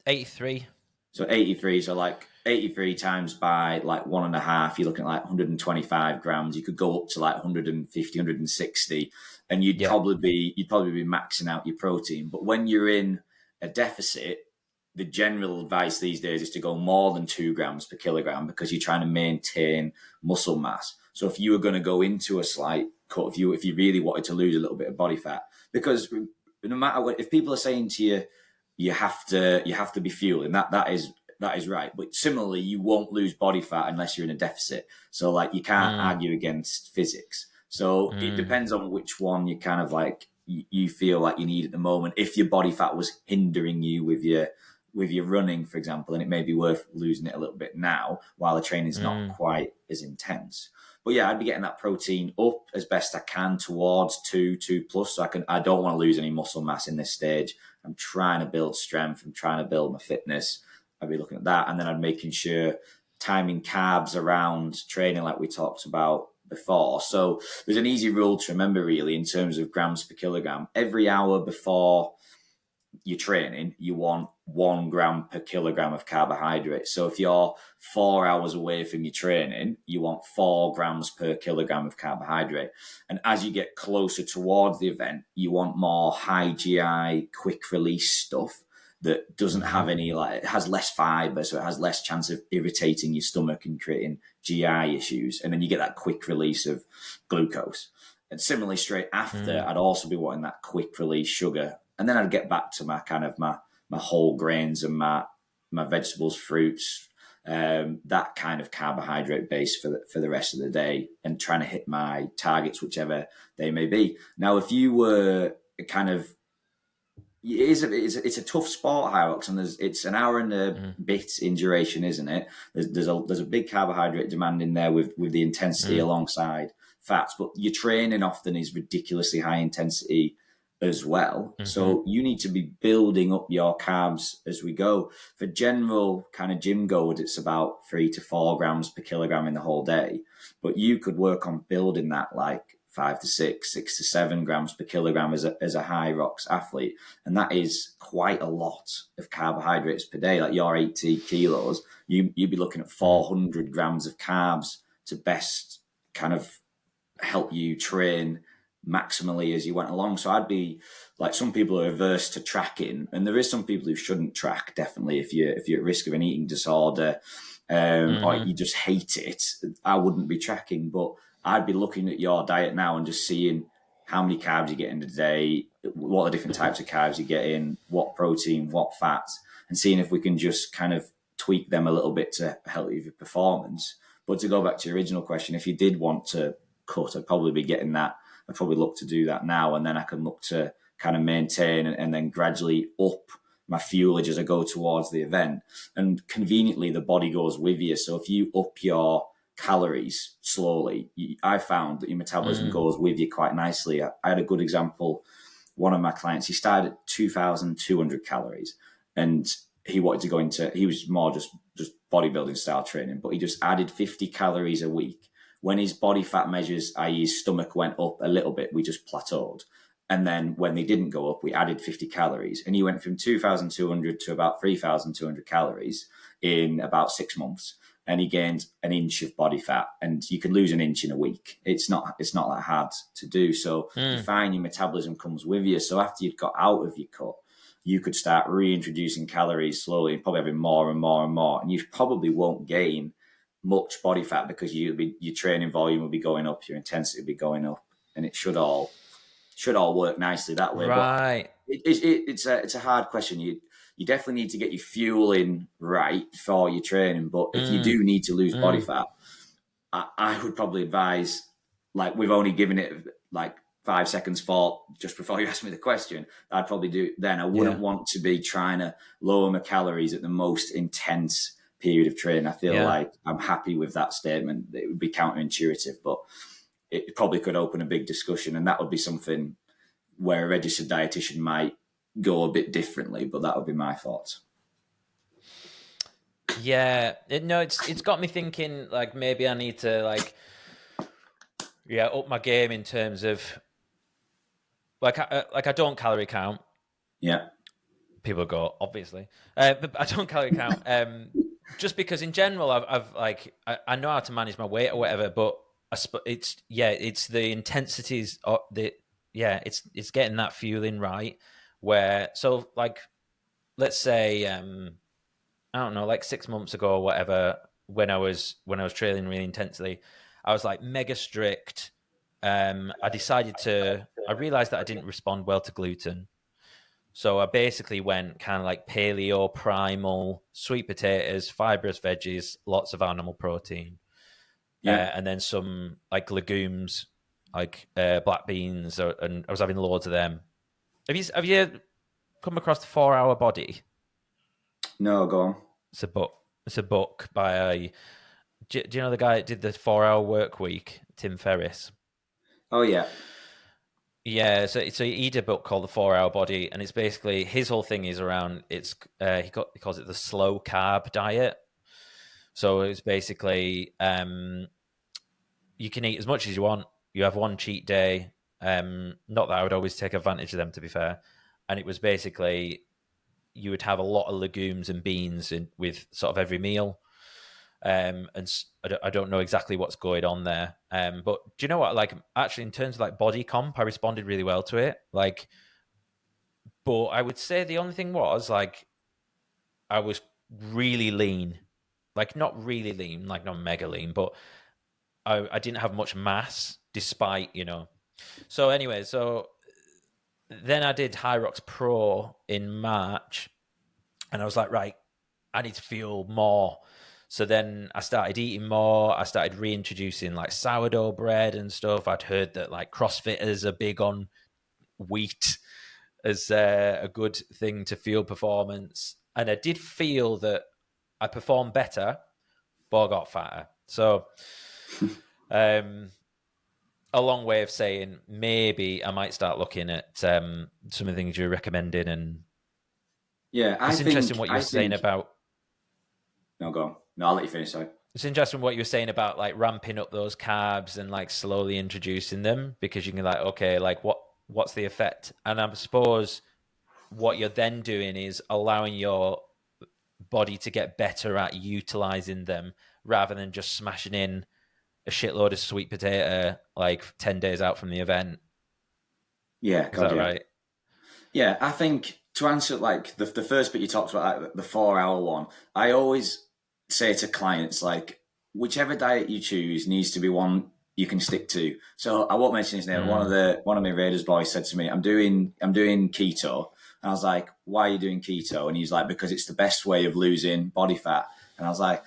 83.
So 83, so like 83 times by like 1.5, you're looking at like 125 grams. You could go up to like 150, 160, and you'd probably be maxing out your protein. But when you're in a deficit, the general advice these days is to go more than 2 grams per kilogram, because you're trying to maintain muscle mass. So if you were going to go into a slight cut, if you really wanted to lose a little bit of body fat, because no matter what, if people are saying to you, you have to be fueling, that is right. But similarly, you won't lose body fat unless you're in a deficit. So like, you can't argue against physics. So it depends on which one you kind of like you feel like you need at the moment. If your body fat was hindering you with your running, for example, then it may be worth losing it a little bit now while the training's not quite as intense. But yeah, I'd be getting that protein up as best I can towards 2 plus. So I don't want to lose any muscle mass in this stage. I'm trying to build strength. I'm trying to build my fitness. I'd be looking at that. And then I'm making sure timing carbs around training, like we talked about before. So there's an easy rule to remember, really, in terms of grams per kilogram. Every hour before your training, you want 1 gram per kilogram of carbohydrate. So if you're 4 hours away from your training, you want 4 grams per kilogram of carbohydrate. And as you get closer towards the event, you want more high GI, quick release stuff that doesn't have any, like, it has less fiber, so it has less chance of irritating your stomach and creating GI issues. And then you get that quick release of glucose. And similarly, straight after, I'd also be wanting that quick release sugar. And then I'd get back to my kind of my whole grains and my vegetables, fruits, that kind of carbohydrate base for the rest of the day, and trying to hit my targets, whichever they may be. Now, if you were kind of, it's a tough sport, High Rocks, and it's an hour and a bit in duration, isn't it? There's a big carbohydrate demand in there with the intensity alongside fats, but your training often is ridiculously high intensity as well. So you need to be building up your carbs as we go. For general kind of gym goers, it's about 3 to 4 grams per kilogram in the whole day. But you could work on building that like 5 to 6 to 7 grams per kilogram as a High Rocks athlete. And that is quite a lot of carbohydrates per day. Like, you're 80 kilos, you'd be looking at 400 grams of carbs to best kind of help you train maximally as you went along. So I'd be like, some people are averse to tracking, and there is some people who shouldn't track, definitely, if you're at risk of an eating disorder, or you just hate it. I wouldn't be tracking, but I'd be looking at your diet now and just seeing how many carbs you get in a day, what are the different types of carbs you get in, what protein, what fats, and seeing if we can just kind of tweak them a little bit to help you with your performance. But to go back to your original question, if you did want to cut, I'd probably be getting that. I'd probably look to do that now, and then I can look to kind of maintain and then gradually up my fuelage as I go towards the event. And conveniently, the body goes with you. So if you up your calories slowly, I found that your metabolism goes with you quite nicely. I had a good example. One of my clients, he started at 2,200 calories, and he wanted to go into, he was more just bodybuilding style training, but he just added 50 calories a week. When his body fat measures, i.e. his stomach, went up a little bit, we just plateaued. And then when they didn't go up, we added 50 calories. And he went from 2,200 to about 3,200 calories in about 6 months. And he gained an inch of body fat. And you can lose an inch in a week. It's not that hard to do. So you find your metabolism comes with you. So after you'd got out of your cut, you could start reintroducing calories slowly and probably having more and more and more. And you probably won't gain much body fat because your training volume will be going up, your intensity will be going up, and it should all work nicely that way.
Right.
But it's a hard question. You definitely need to get your fueling right for your training. But if you do need to lose body fat, I would probably advise, like, we've only given it like 5 seconds for just before you asked me the question, I'd probably do then. I wouldn't want to be trying to lower my calories at the most intense period of training. I feel like I'm happy with that statement. It would be counterintuitive, but it probably could open a big discussion, and that would be something where a registered dietitian might go a bit differently, but that would be my thoughts.
Yeah, it's got me thinking, like, maybe I need to up my game in terms of I don't calorie count.
Yeah.
People go, obviously, but I don't calorie count. Just because in general, I know how to manage my weight or whatever, but it's the intensities of it's getting that fueling right. Where, so, like, let's say I don't know, like 6 months ago or whatever, when I was training really intensely, I was like mega strict. I realized that I didn't respond well to gluten. So I basically went kind of like paleo, primal, sweet potatoes, fibrous veggies, lots of animal protein, and then some like legumes, like black beans, and I was having loads of them. Have you come across the 4 Hour Body?
No, go on.
It's a book. It's a book by do you know the guy that did the 4 Hour Work Week, Tim Ferriss?
Oh yeah.
Yeah, so he did a book called The 4 Hour Body, and it's basically, his whole thing is around, he calls it the slow carb diet. So it's basically you can eat as much as you want. You have one cheat day. Not that I would always take advantage of them, to be fair. And it was basically, you would have a lot of legumes and beans with sort of every meal. And I don't know exactly what's going on there. But do you know what? Like, actually, in terms of like body comp, I responded really well to it. Like, but I would say the only thing was, like, I was really lean. Like, not really lean, like not mega lean, but I didn't have much mass, despite, So anyway, so then I did Hyrox Pro in March, and I was like, right, I need to fuel more. So then I started eating more. I started reintroducing like sourdough bread and stuff. I'd heard that like CrossFitters are big on wheat as a good thing to fuel performance. And I did feel that I performed better, but I got fatter. So a long way of saying maybe I might start looking at some of the things you're recommending. And it's interesting what you were saying about...
No, go on. No, I'll let you finish, sorry.
It's interesting what you were saying about like ramping up those carbs and like slowly introducing them, because you can like, okay, like what's the effect? And I suppose what you're then doing is allowing your body to get better at utilizing them, rather than just smashing in a shitload of sweet potato like 10 days out from the event.
Yeah,
is that right?
Yeah, I think to answer like the first bit you talked about, like, the 4 hour one, I always say to clients, like, whichever diet you choose needs to be one you can stick to. So I won't mention his name. One of my Raiders boys said to me, I'm doing keto. And I was like, why are you doing keto? And he's like, because it's the best way of losing body fat. And I was like,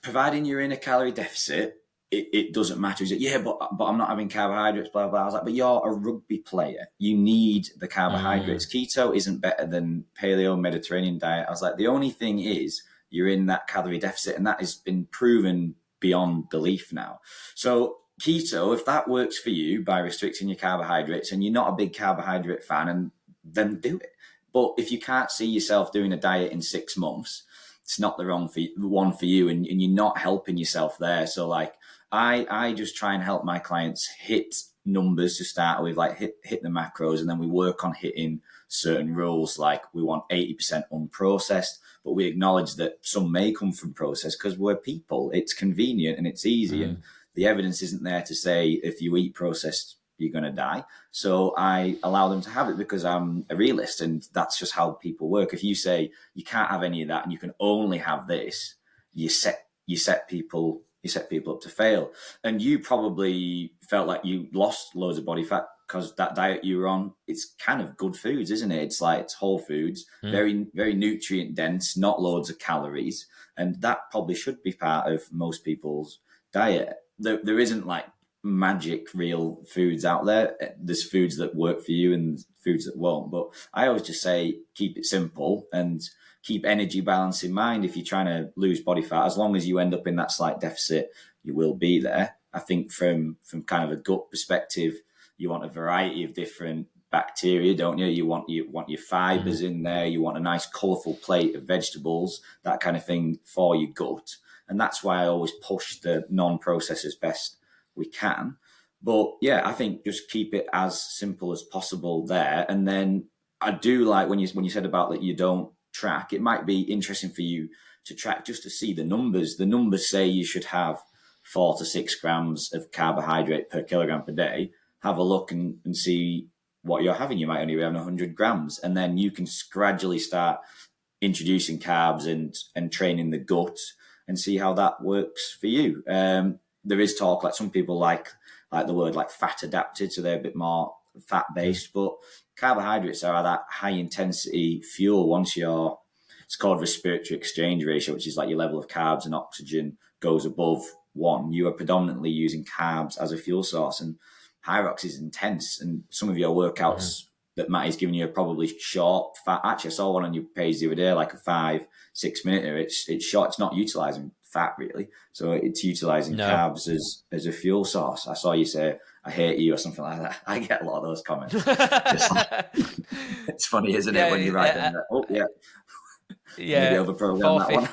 providing you're in a calorie deficit, it doesn't matter. He's like, yeah, but I'm not having carbohydrates, blah, blah. I was like, but you're a rugby player. You need the carbohydrates. Keto isn't better than paleo Mediterranean diet. I was like, the only thing is you're in that calorie deficit, and that has been proven beyond belief now. So keto, if that works for you by restricting your carbohydrates and you're not a big carbohydrate fan, and then do it. But if you can't see yourself doing a diet in 6 months, it's not the one for you, and you're not helping yourself there. So like I just try and help my clients hit numbers to start with, like hit the macros, and then we work on hitting certain rules. Like we want 80% unprocessed, but we acknowledge that some may come from processed because we're people. It's convenient and it's easy, and the evidence isn't there to say if you eat processed you're going to die. So I allow them to have it because I'm a realist, and that's just how people work. If you say you can't have any of that and you can only have this, you set people up to fail. And you probably felt like you lost loads of body fat because that diet you were on, it's kind of good foods, isn't it? It's like, it's whole foods, very, very nutrient dense, not loads of calories. And that probably should be part of most people's diet. There isn't like magic real foods out there. There's foods that work for you and foods that won't. But I always just say, keep it simple and keep energy balance in mind. If you're trying to lose body fat, as long as you end up in that slight deficit, you will be there. I think from kind of a gut perspective, you want a variety of different bacteria, don't you? You want your fibers in there. You want a nice colourful plate of vegetables, that kind of thing for your gut. And that's why I always push the non-processed as best we can. But yeah, I think just keep it as simple as possible there. And then I do like when you said about that you don't track, it might be interesting for you to track just to see the numbers. The numbers say you should have 4 to 6 grams of carbohydrate per kilogram per day. Have a look and see what you're having. You might only be having 100 grams. And then you can gradually start introducing carbs and training the gut and see how that works for you. There is talk, like some people like the word like fat adapted, so they're a bit more fat based, but carbohydrates are that high intensity fuel. It's called respiratory exchange ratio, which is like your level of carbs and oxygen goes above 1. You are predominantly using carbs as a fuel source, and Hyrox is intense. And some of your workouts that Matt is giving you are probably short, fat. Actually, I saw one on your page the other day, like a 5-6 minute. It's short. It's not utilizing fat really, so it's utilizing carbs as a fuel source. I saw you say I hate you or something like that. I get a lot of those comments. It's funny, isn't it, when you write them that, maybe overprogram that one.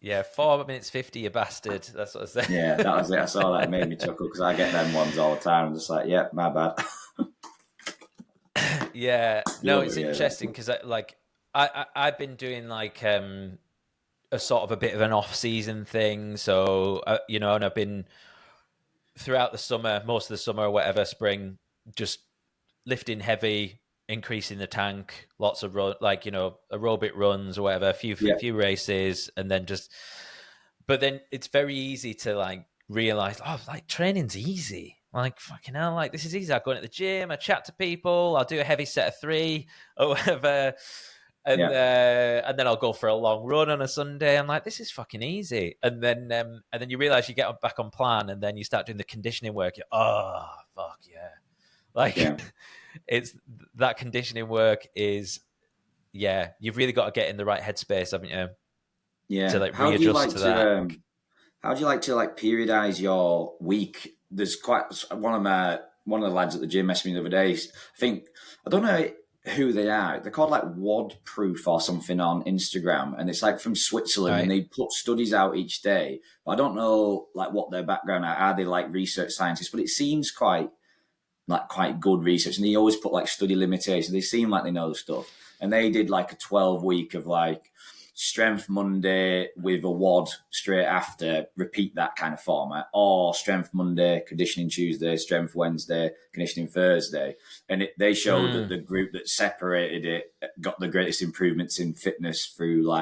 Yeah, 4 minutes 50, you bastard. That's what I said.
Yeah, that was it. I saw that. It made me chuckle because I get them ones all the time. I'm just like, yeah, my bad.
Yeah, no, it's interesting because I've been doing like a sort of a bit of an off-season thing. So, and I've been throughout the summer, most of the summer or whatever, spring, just lifting heavy, increasing the tank, lots of aerobic runs or whatever, a few races, and then but then it's very easy to like realize, like training's easy. Like, fucking hell, like this is easy. I go into the gym, I chat to people, I'll do a heavy set of 3 or whatever. And then I'll go for a long run on a Sunday. I'm like, this is fucking easy. And then you realize you get back on plan, and then you start doing the conditioning work. Fuck yeah! Like it's that conditioning work is you've really got to get in the right headspace, haven't you?
Yeah.
To like readjust to that.
How do you like to like periodize your week? There's quite one of the lads at the gym messaged me the other day. I don't know who they are. They're called like WOD Proof or something on Instagram, and it's like from Switzerland, and they put studies out each day. But I don't know like what their background are. Are they like research scientists? But it seems quite good research, and they always put like study limitations. They seem like they know the stuff, and they did like a 12-week of like strength Monday with a WOD straight after, repeat that kind of format, or strength Monday, conditioning Tuesday, strength Wednesday, conditioning Thursday. And they showed that the group that separated it got the greatest improvements in fitness through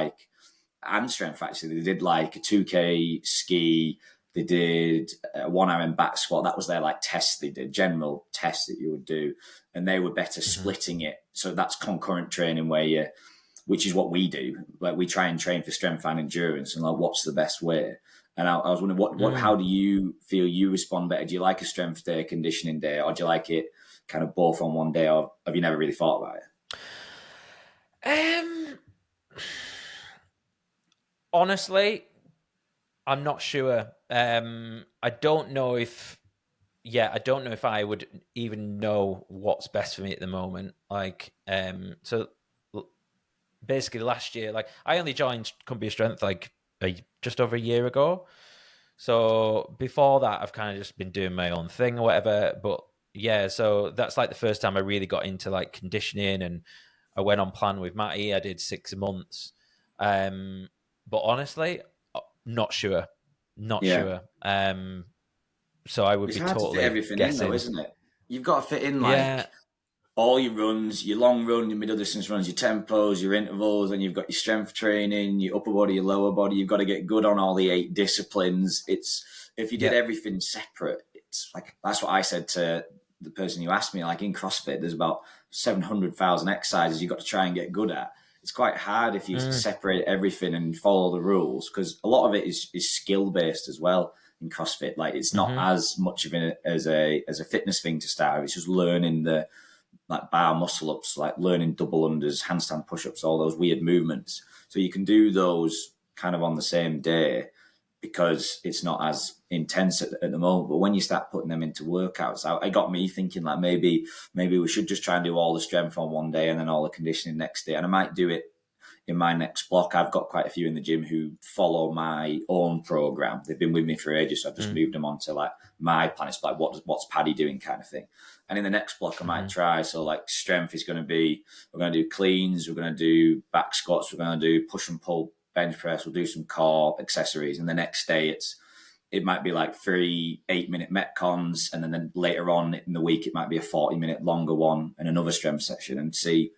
and strength actually. They did like a 2K ski, they did a 1 RM back squat. That was their like test they did, general test that you would do. And they were better splitting it. So that's concurrent training which is what we do. Like we try and train for strength and endurance, and like what's the best way. And I was wondering, how do you feel you respond better? Do you like a strength day, conditioning day, or do you like it kind of both on one day, or have you never really thought about it?
Honestly, I'm not sure. I don't know if I don't know if I would even know what's best for me at the moment. Like, so basically last year, like I only joined Cumbria Strength like just over a year ago. So before that, I've kind of just been doing my own thing or whatever. But yeah, so that's like the first time I really got into like conditioning, and I went on plan with Matty. I did 6 months. But honestly, not sure. Not
Yeah.
sure. So I would
It's
be
hard to fit
totally
everything in, though,
guessing.
isn't it? You've got to fit in
Yeah.
like all your runs, your long run, your middle distance runs, your tempos, your intervals, and you've got your strength training, your upper body, your lower body. You've got to get good on all the 8 disciplines. It's if you did
Yeah.
everything separate, it's like that's what I said to the person who asked me. Like in CrossFit, there's about 700,000 exercises you've got to try and get good at. It's quite hard if you separate everything and follow the rules, because a lot of it is skill based as well in CrossFit. Like it's not as much of it as a fitness thing to start with. It's just learning the like bar muscle ups, like learning double unders, handstand push ups, all those weird movements. So you can do those kind of on the same day because it's not as intense at the moment. But when you start putting them into workouts, it got me thinking like maybe we should just try and do all the strength on one day and then all the conditioning next day. And I might do it in my next block. I've got quite a few in the gym who follow my own program. They've been with me for ages, so I've just moved them on to like my plan. It's like what's Paddy doing kind of thing. And in the next block, I might try. So like strength is going to be, we're going to do cleans, we're going to do back squats, we're going to do push and pull bench press, we'll do some core accessories. And the next day it might be like 3 8-minute metcons, and then later on in the week it might be a 40-minute longer one and another strength session, and see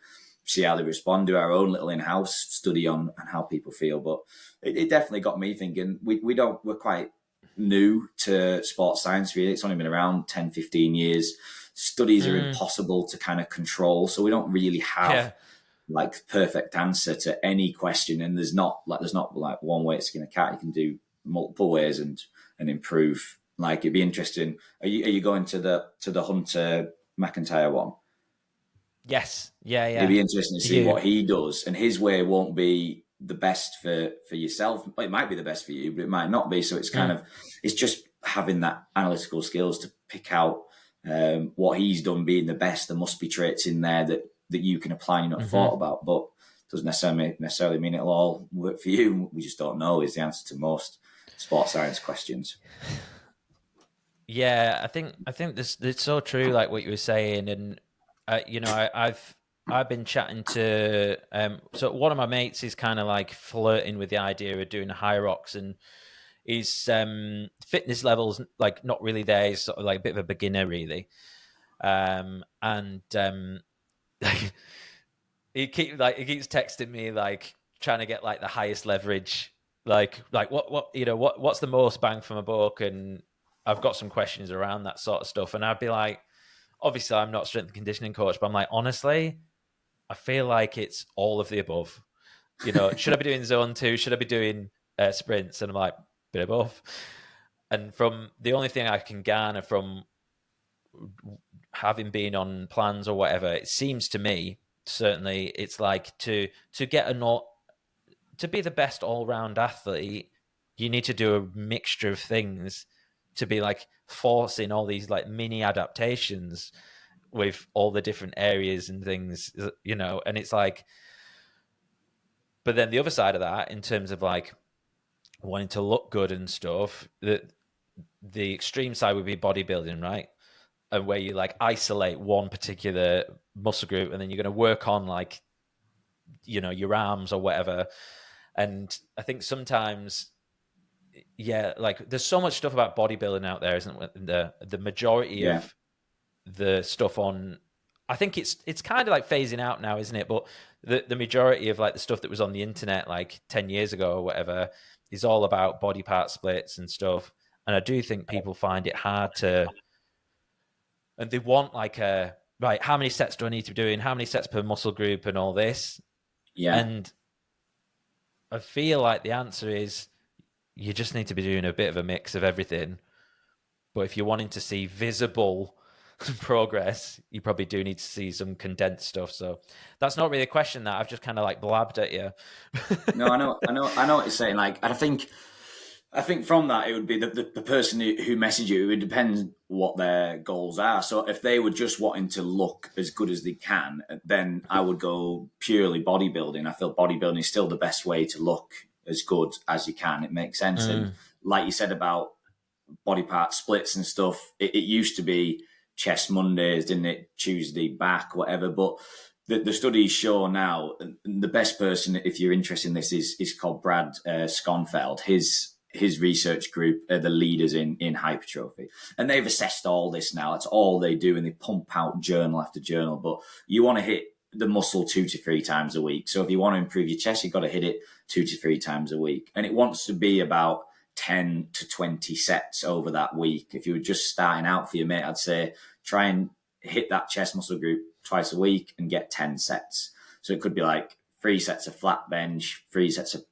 how they respond. Do our own little in-house study on how people feel. But it definitely got me thinking. We're quite new to sports science, really. It's only been around 10 15 years. Studies are impossible to kind of control, so we don't really have like perfect answer to any question, and there's not like one way to skin a cat. You can do multiple ways and improve. Like it'd be interesting. Are you going to the Hunter McIntyre one?
Yes. Yeah.
It'd be interesting to see
You.
what he does, and his way won't be the best for yourself. Well, it might be the best for you, but it might not be. So it's kind of it's just having that analytical skills to pick out what he's done being the best. There must be traits in there that you can apply and you're not thought about, but doesn't necessarily mean it'll all work for you. We just don't know is the answer to most sports science questions.
Yeah, I think this it's so true, like what you were saying, and I've been chatting to so one of my mates is kind of like flirting with the idea of doing a Hyrox, and his fitness levels like not really there. He's sort of like a bit of a beginner, really, and he keeps texting me like trying to get like the highest leverage, like what's the most bang for my buck, and I've got some questions around that sort of stuff, and I'd be like, obviously I'm not a strength and conditioning coach, but I'm like, honestly, I feel like it's all of the above. Should I be doing zone 2? Should I be doing sprints? And I'm like, bit of both. And from the only thing I can garner from having been on plans or whatever, it seems to me certainly it's like to get to be the best all-round athlete, you need to do a mixture of things to be like forcing all these like mini adaptations with all the different areas and things, and it's like, but then the other side of that, in terms of like wanting to look good and stuff, the extreme side would be bodybuilding, right? And where you like isolate one particular muscle group, and then you're going to work on like, your arms or whatever. And I think sometimes, like there's so much stuff about bodybuilding out there, isn't there? The majority of the stuff on, I think it's kind of like phasing out now, isn't it? But the majority of like the stuff that was on the internet like 10 years ago or whatever is all about body part splits and stuff. And I do think people find it hard to, and they want like right, how many sets do I need to be doing? How many sets per muscle group and all this?
Yeah.
And I feel like the answer is you just need to be doing a bit of a mix of everything. But if you're wanting to see visible progress, you probably do need to see some condensed stuff. So that's not really a question that I've just kind of like blabbed at you.
No, I know what you're saying. Like, I think I think from that, it would be the person who messaged you. It would depend what their goals are. So if they were just wanting to look as good as they can, then I would go purely bodybuilding. I feel bodybuilding is still the best way to look as good as you can. It makes sense. And like you said about body part splits and stuff, it used to be chest Mondays, didn't it? Tuesday back, whatever. But the studies show now, the best person, if you're interested in this, is called Brad Schonfeld. His research group are the leaders in hypertrophy. And they've assessed all this now. That's all they do. And they pump out journal after journal. But you want to hit the muscle 2 to 3 times a week. So if you want to improve your chest, you've got to hit it 2 to 3 times a week. And it wants to be about 10 to 20 sets over that week. If you were just starting out for your mate, I'd say try and hit that chest muscle group twice a week and get 10 sets. So it could be like 3 sets of flat bench, 3 sets of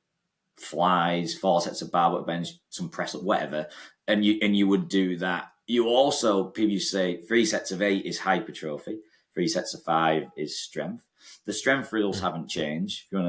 flies, 4 sets of barbell bench, some press up, whatever, and you would do that. You also, people used to say 3 sets of 8 is hypertrophy, 3 sets of 5 is strength. The strength rules haven't changed. If you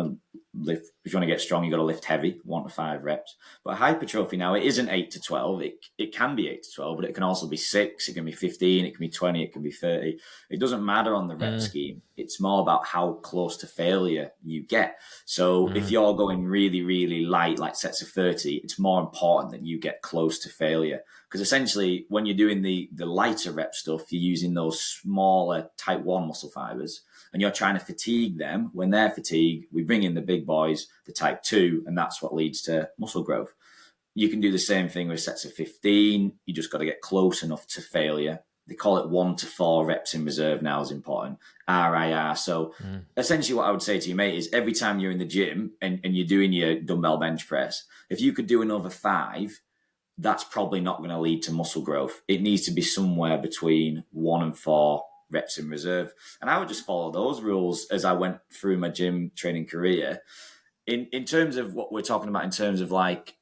want to get strong, you got to lift heavy, 1 to 5 reps. But hypertrophy now, it isn't 8 to 12. It can be 8 to 12, but it can also be 6. It can be 15. It can be 20. It can be 30. It doesn't matter on the rep scheme. It's more about how close to failure you get. So if you're going really, really light, like sets of 30, it's more important that you get close to failure. Because essentially, when you're doing the lighter rep stuff, you're using those smaller type 1 muscle fibers, and you're trying to fatigue them. When they're fatigued, we bring in the big boys, the type 2, and that's what leads to muscle growth. You can do the same thing with sets of 15. You just got to get close enough to failure. They call it 1 to 4 reps in reserve now is important. RIR. So essentially what I would say to you, mate, is every time you're in the gym and you're doing your dumbbell bench press, if you could do another 5, that's probably not going to lead to muscle growth. It needs to be somewhere between 1 and 4 reps in reserve. And I would just follow those rules as I went through my gym training career. In terms of what we're talking about, in terms of like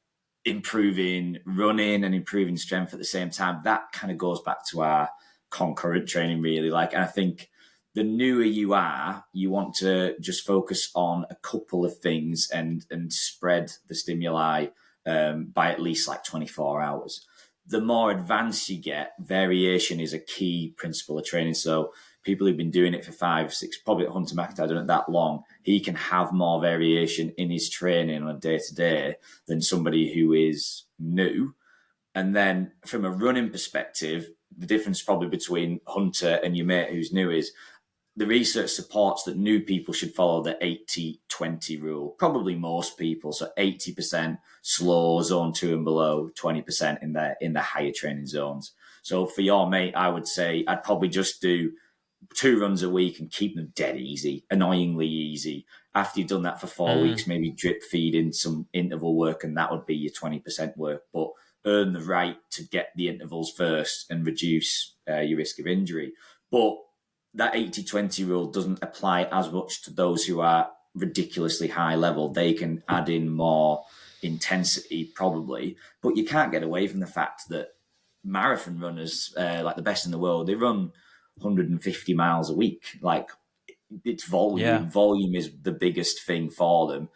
improving running and improving strength at the same time, that kind of goes back to our concurrent training, really. Like, and I think the newer you are, you want to just focus on a couple of things and spread the stimuli by at least like 24 hours. The more advanced you get, variation is a key principle of training. So people who've been doing it for 5, 6, probably Hunter McIntyre done it that long, he can have more variation in his training on a day-to-day than somebody who is new. And then from a running perspective, the difference probably between Hunter and your mate who's new is the research supports that new people should follow the 80-20 rule. Probably most people. So 80% slow, zone 2 and below, 20% in the higher training zones. So for your mate, I would say I'd probably just do 2 runs a week and keep them dead easy, annoyingly easy. After you've done that for 4 weeks, maybe drip feed in some interval work, and that would be your 20% work. But earn the right to get the intervals first and reduce your risk of injury. But that 80-20 rule doesn't apply as much to those who are ridiculously high level. They can add in more intensity probably, but you can't get away from the fact that marathon runners, like the best in the world, they run 150 miles a week. Like, it's volume.
Yeah.
Volume is the biggest thing for them.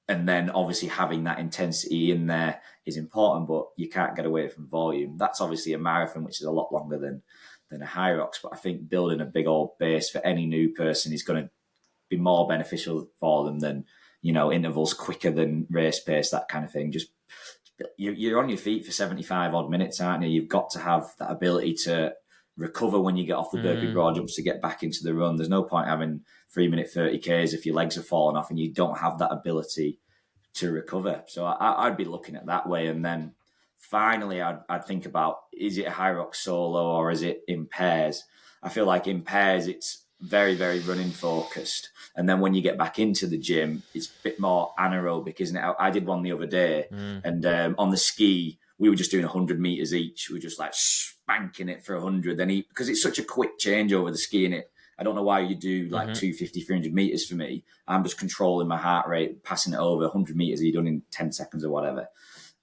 And then obviously having that intensity in there is important, but you can't get away from volume. That's obviously a marathon, which is a lot longer than a high rocks. But I think building a big old base for any new person is going to be more beneficial for them than, intervals quicker than race pace, that kind of thing. Just you're on your feet for 75 odd minutes, aren't you? You've got to have that ability to recover when you get off the burpee broad jumps to get back into the run. There's no point having 3-minute 30Ks if your legs are falling off and you don't have that ability to recover. So I'd be looking at that way. And then finally, I'd think about, is it a high rock solo or is it in pairs? I feel like in pairs, it's very, very running focused. And then when you get back into the gym, it's a bit more anaerobic, isn't it? I did one the other day and on the ski, we were just doing 100 meters each. We were just like spanking it for 100. Then because it's such a quick change over the ski, and I don't know why you do like 250, 300 meters for me. I'm just controlling my heart rate, passing it over 100 meters. You're done in 10 seconds or whatever.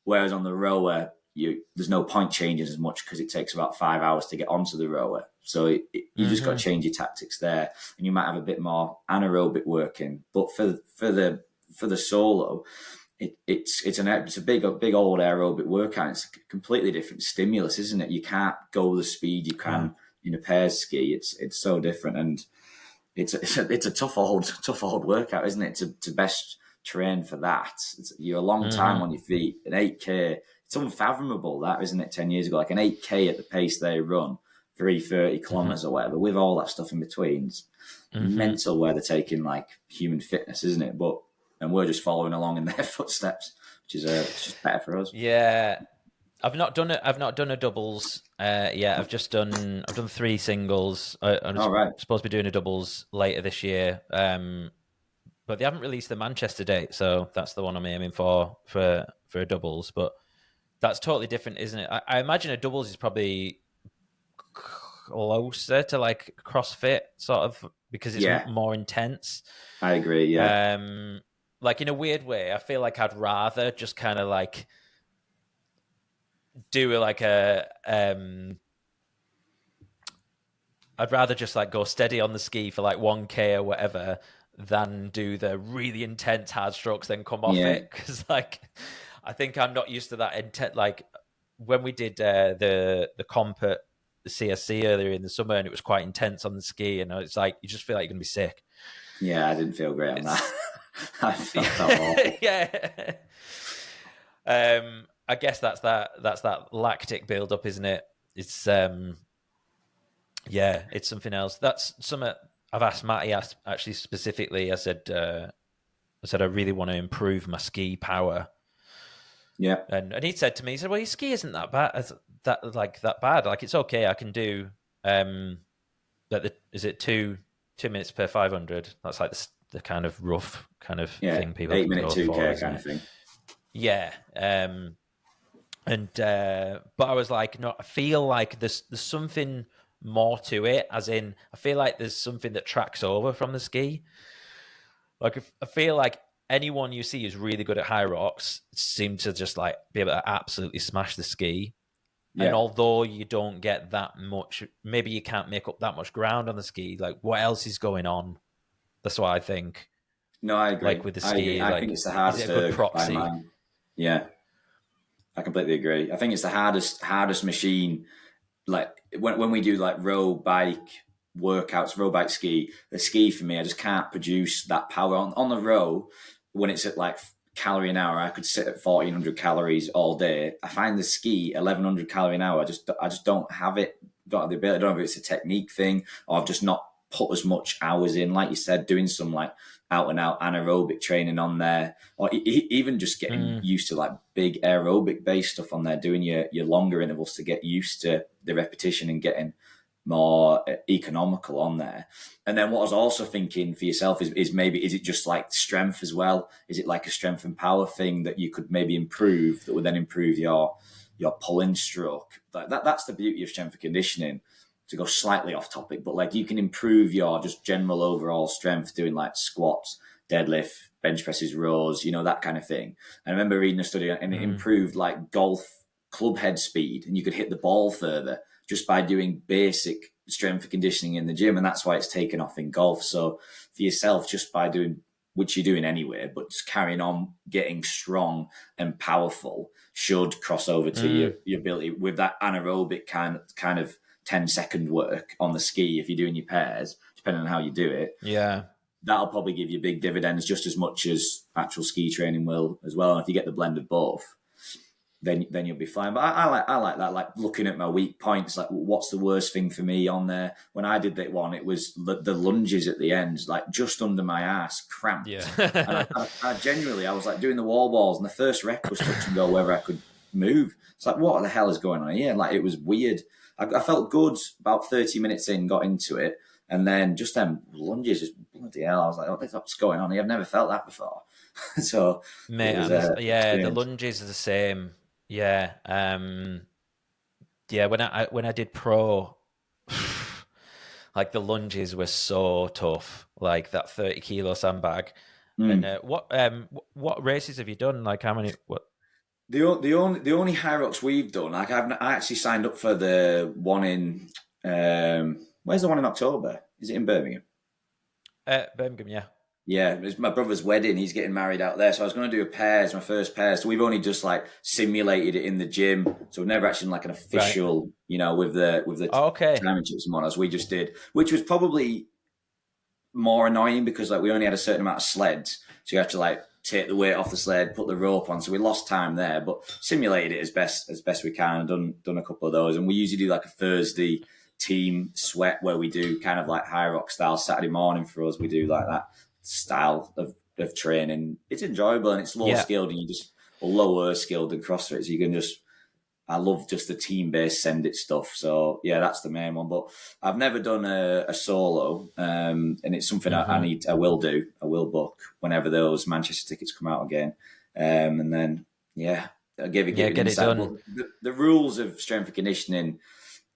Whereas on the rower, there's no point changing as much because it takes about 5 hours to get onto the rower. So you just got to change your tactics there, and you might have a bit more anaerobic working. But for the solo, it's a big old aerobic workout. It's a completely different stimulus, isn't it? You can't go the speed you can in a pairs ski. It's so different, and it's a tough old workout, isn't it? To best train for that, you're a long time on your feet. An 8K, it's unfathomable, that, isn't it? 10 years ago, like an 8K at the pace they run, 330 kilometers or whatever, with all that stuff in between. It's mental where they're taking like human fitness, isn't it? And we're just following along in their footsteps, which is just better for us.
Yeah, I've not done it. I've not done a doubles. Yeah, I've done 3 singles. I'm supposed to be doing a doubles later this year. But they haven't released the Manchester date, so that's the one I'm aiming for a doubles. But that's totally different, isn't it? I imagine a doubles is probably closer to like CrossFit, sort of, because it's more intense.
I agree. Yeah.
Like in a weird way, I feel like I'd rather just kind of like do like I'd rather just like go steady on the ski for like 1K or whatever than do the really intense hard strokes, then come off it. Because like, I think I'm not used to that intense. Like when we did the comp at the CSC earlier in the summer, and it was quite intense on the ski, and it's like you just feel like you're gonna be sick.
Yeah, I didn't feel great on that. I felt awful.
Yeah. I guess that's that lactic build-up, isn't it? It's it's something else. That's something I've asked Matty actually specifically. I said I really want to improve my ski power.
Yeah.
And he said to me, he said, well, your ski isn't that bad. That bad. Like, it's okay. I can do is it 2 minutes per 500? That's like the kind of rough kind of thing people
8-minute 2K kind of thing.
Yeah. But I was like, no, I feel like there's something more to it, as in I feel like there's something that tracks over from the ski. Like, I feel like anyone you see who's really good at high rocks seem to just like be able to absolutely smash the ski. Yeah. And although you don't get that much, maybe you can't make up that much ground on the ski. Like, what else is going on? That's what I think.
No, I agree.
Like with the ski,
I think it's the hardest proxy. Yeah, I completely agree. I think it's the hardest machine. Like when we do like row bike workouts, row bike ski, the ski for me, I just can't produce that power on the row. When it's at like calorie an hour, I could sit at 1,400 calories all day. I find the ski 1,100 calorie an hour. I just don't have it. Don't have the ability. I don't know if it's a technique thing or I've just not put as much hours in, like you said, doing some like out and out anaerobic training on there, or even just getting used to like big aerobic based stuff on there, doing your longer intervals to get used to the repetition and getting more economical on there. And then what I was also thinking for yourself is maybe, is it just like strength as well? Is it like a strength and power thing that you could maybe improve that would then improve your pulling stroke? That's the beauty of strength and conditioning. To go slightly off topic, but like you can improve your just general overall strength doing like squats, deadlift, bench presses, rows, that kind of thing. I remember reading a study and it improved like golf club head speed, and you could hit the ball further just by doing basic strength and conditioning in the gym. And that's why it's taken off in golf. So for yourself, just by doing, which you're doing anyway, but just carrying on getting strong and powerful should cross over to your ability with that anaerobic kind of 10-second work on the ski. If you're doing your pairs, depending on how you do it, that'll probably give you big dividends just as much as actual ski training will as well. And if you get the blend of both, then you'll be fine. But I like that, like looking at my weak points, like what's the worst thing for me on there. When I did that one, it was the lunges at the end, like just under my ass, cramped. And I genuinely, I was like doing the wall balls, and the first rep was touch and go wherever I could move. It's like, what the hell is going on here? Like, it was weird. I felt good about 30 minutes in, got into it, and then just them lunges, just bloody hell. I was like, what's going on here? I've never felt that before. So,
mate, the lunges are the same. Yeah. When I did pro, like the lunges were so tough, like that 30 kilo sandbag. And what races have you done? Like how many, what?
The only high rocks we've done, like I actually signed up for the one in where's the one in October? Is it in Birmingham?
Birmingham, yeah.
Yeah, it was my brother's wedding. He's getting married out there, so I was going to do a pairs, my first pairs. So we've only just like simulated it in the gym, so we've never actually done like an
Right.
official, with the
Okay.
championships and whatnot. So we just did, which was probably more annoying because like we only had a certain amount of sleds, so you have to like take the weight off the sled, put the rope on. So we lost time there, but simulated it as best we can. Done a couple of those, and we usually do like a Thursday team sweat where we do kind of like high rock style. Saturday morning for us, we do like that style of training. It's enjoyable and it's low
Yeah.
skilled, and you just lower skilled than CrossFit, so you can just. I love just the team based send it stuff. So yeah, that's the main one. But I've never done a solo, and it's something I need. I will do. I will book whenever those Manchester tickets come out again, and then yeah, I'll give
Yeah,
an
get it
insight. But
done.
the rules of strength and conditioning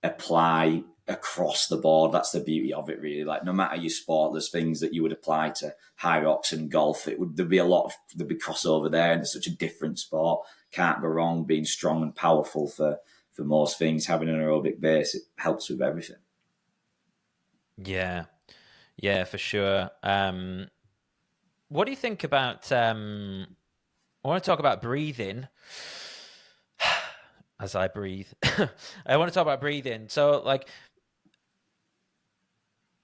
apply across the board. That's the beauty of it, really. Like no matter your sport, there's things that you would apply to high rocks and golf. There'd be crossover there, and it's such a different sport. Can't go wrong being strong and powerful for most things. Having an aerobic base, it helps with everything.
Yeah. Yeah, for sure. What do you think about I want to talk about breathing as I breathe. I want to talk about breathing. So like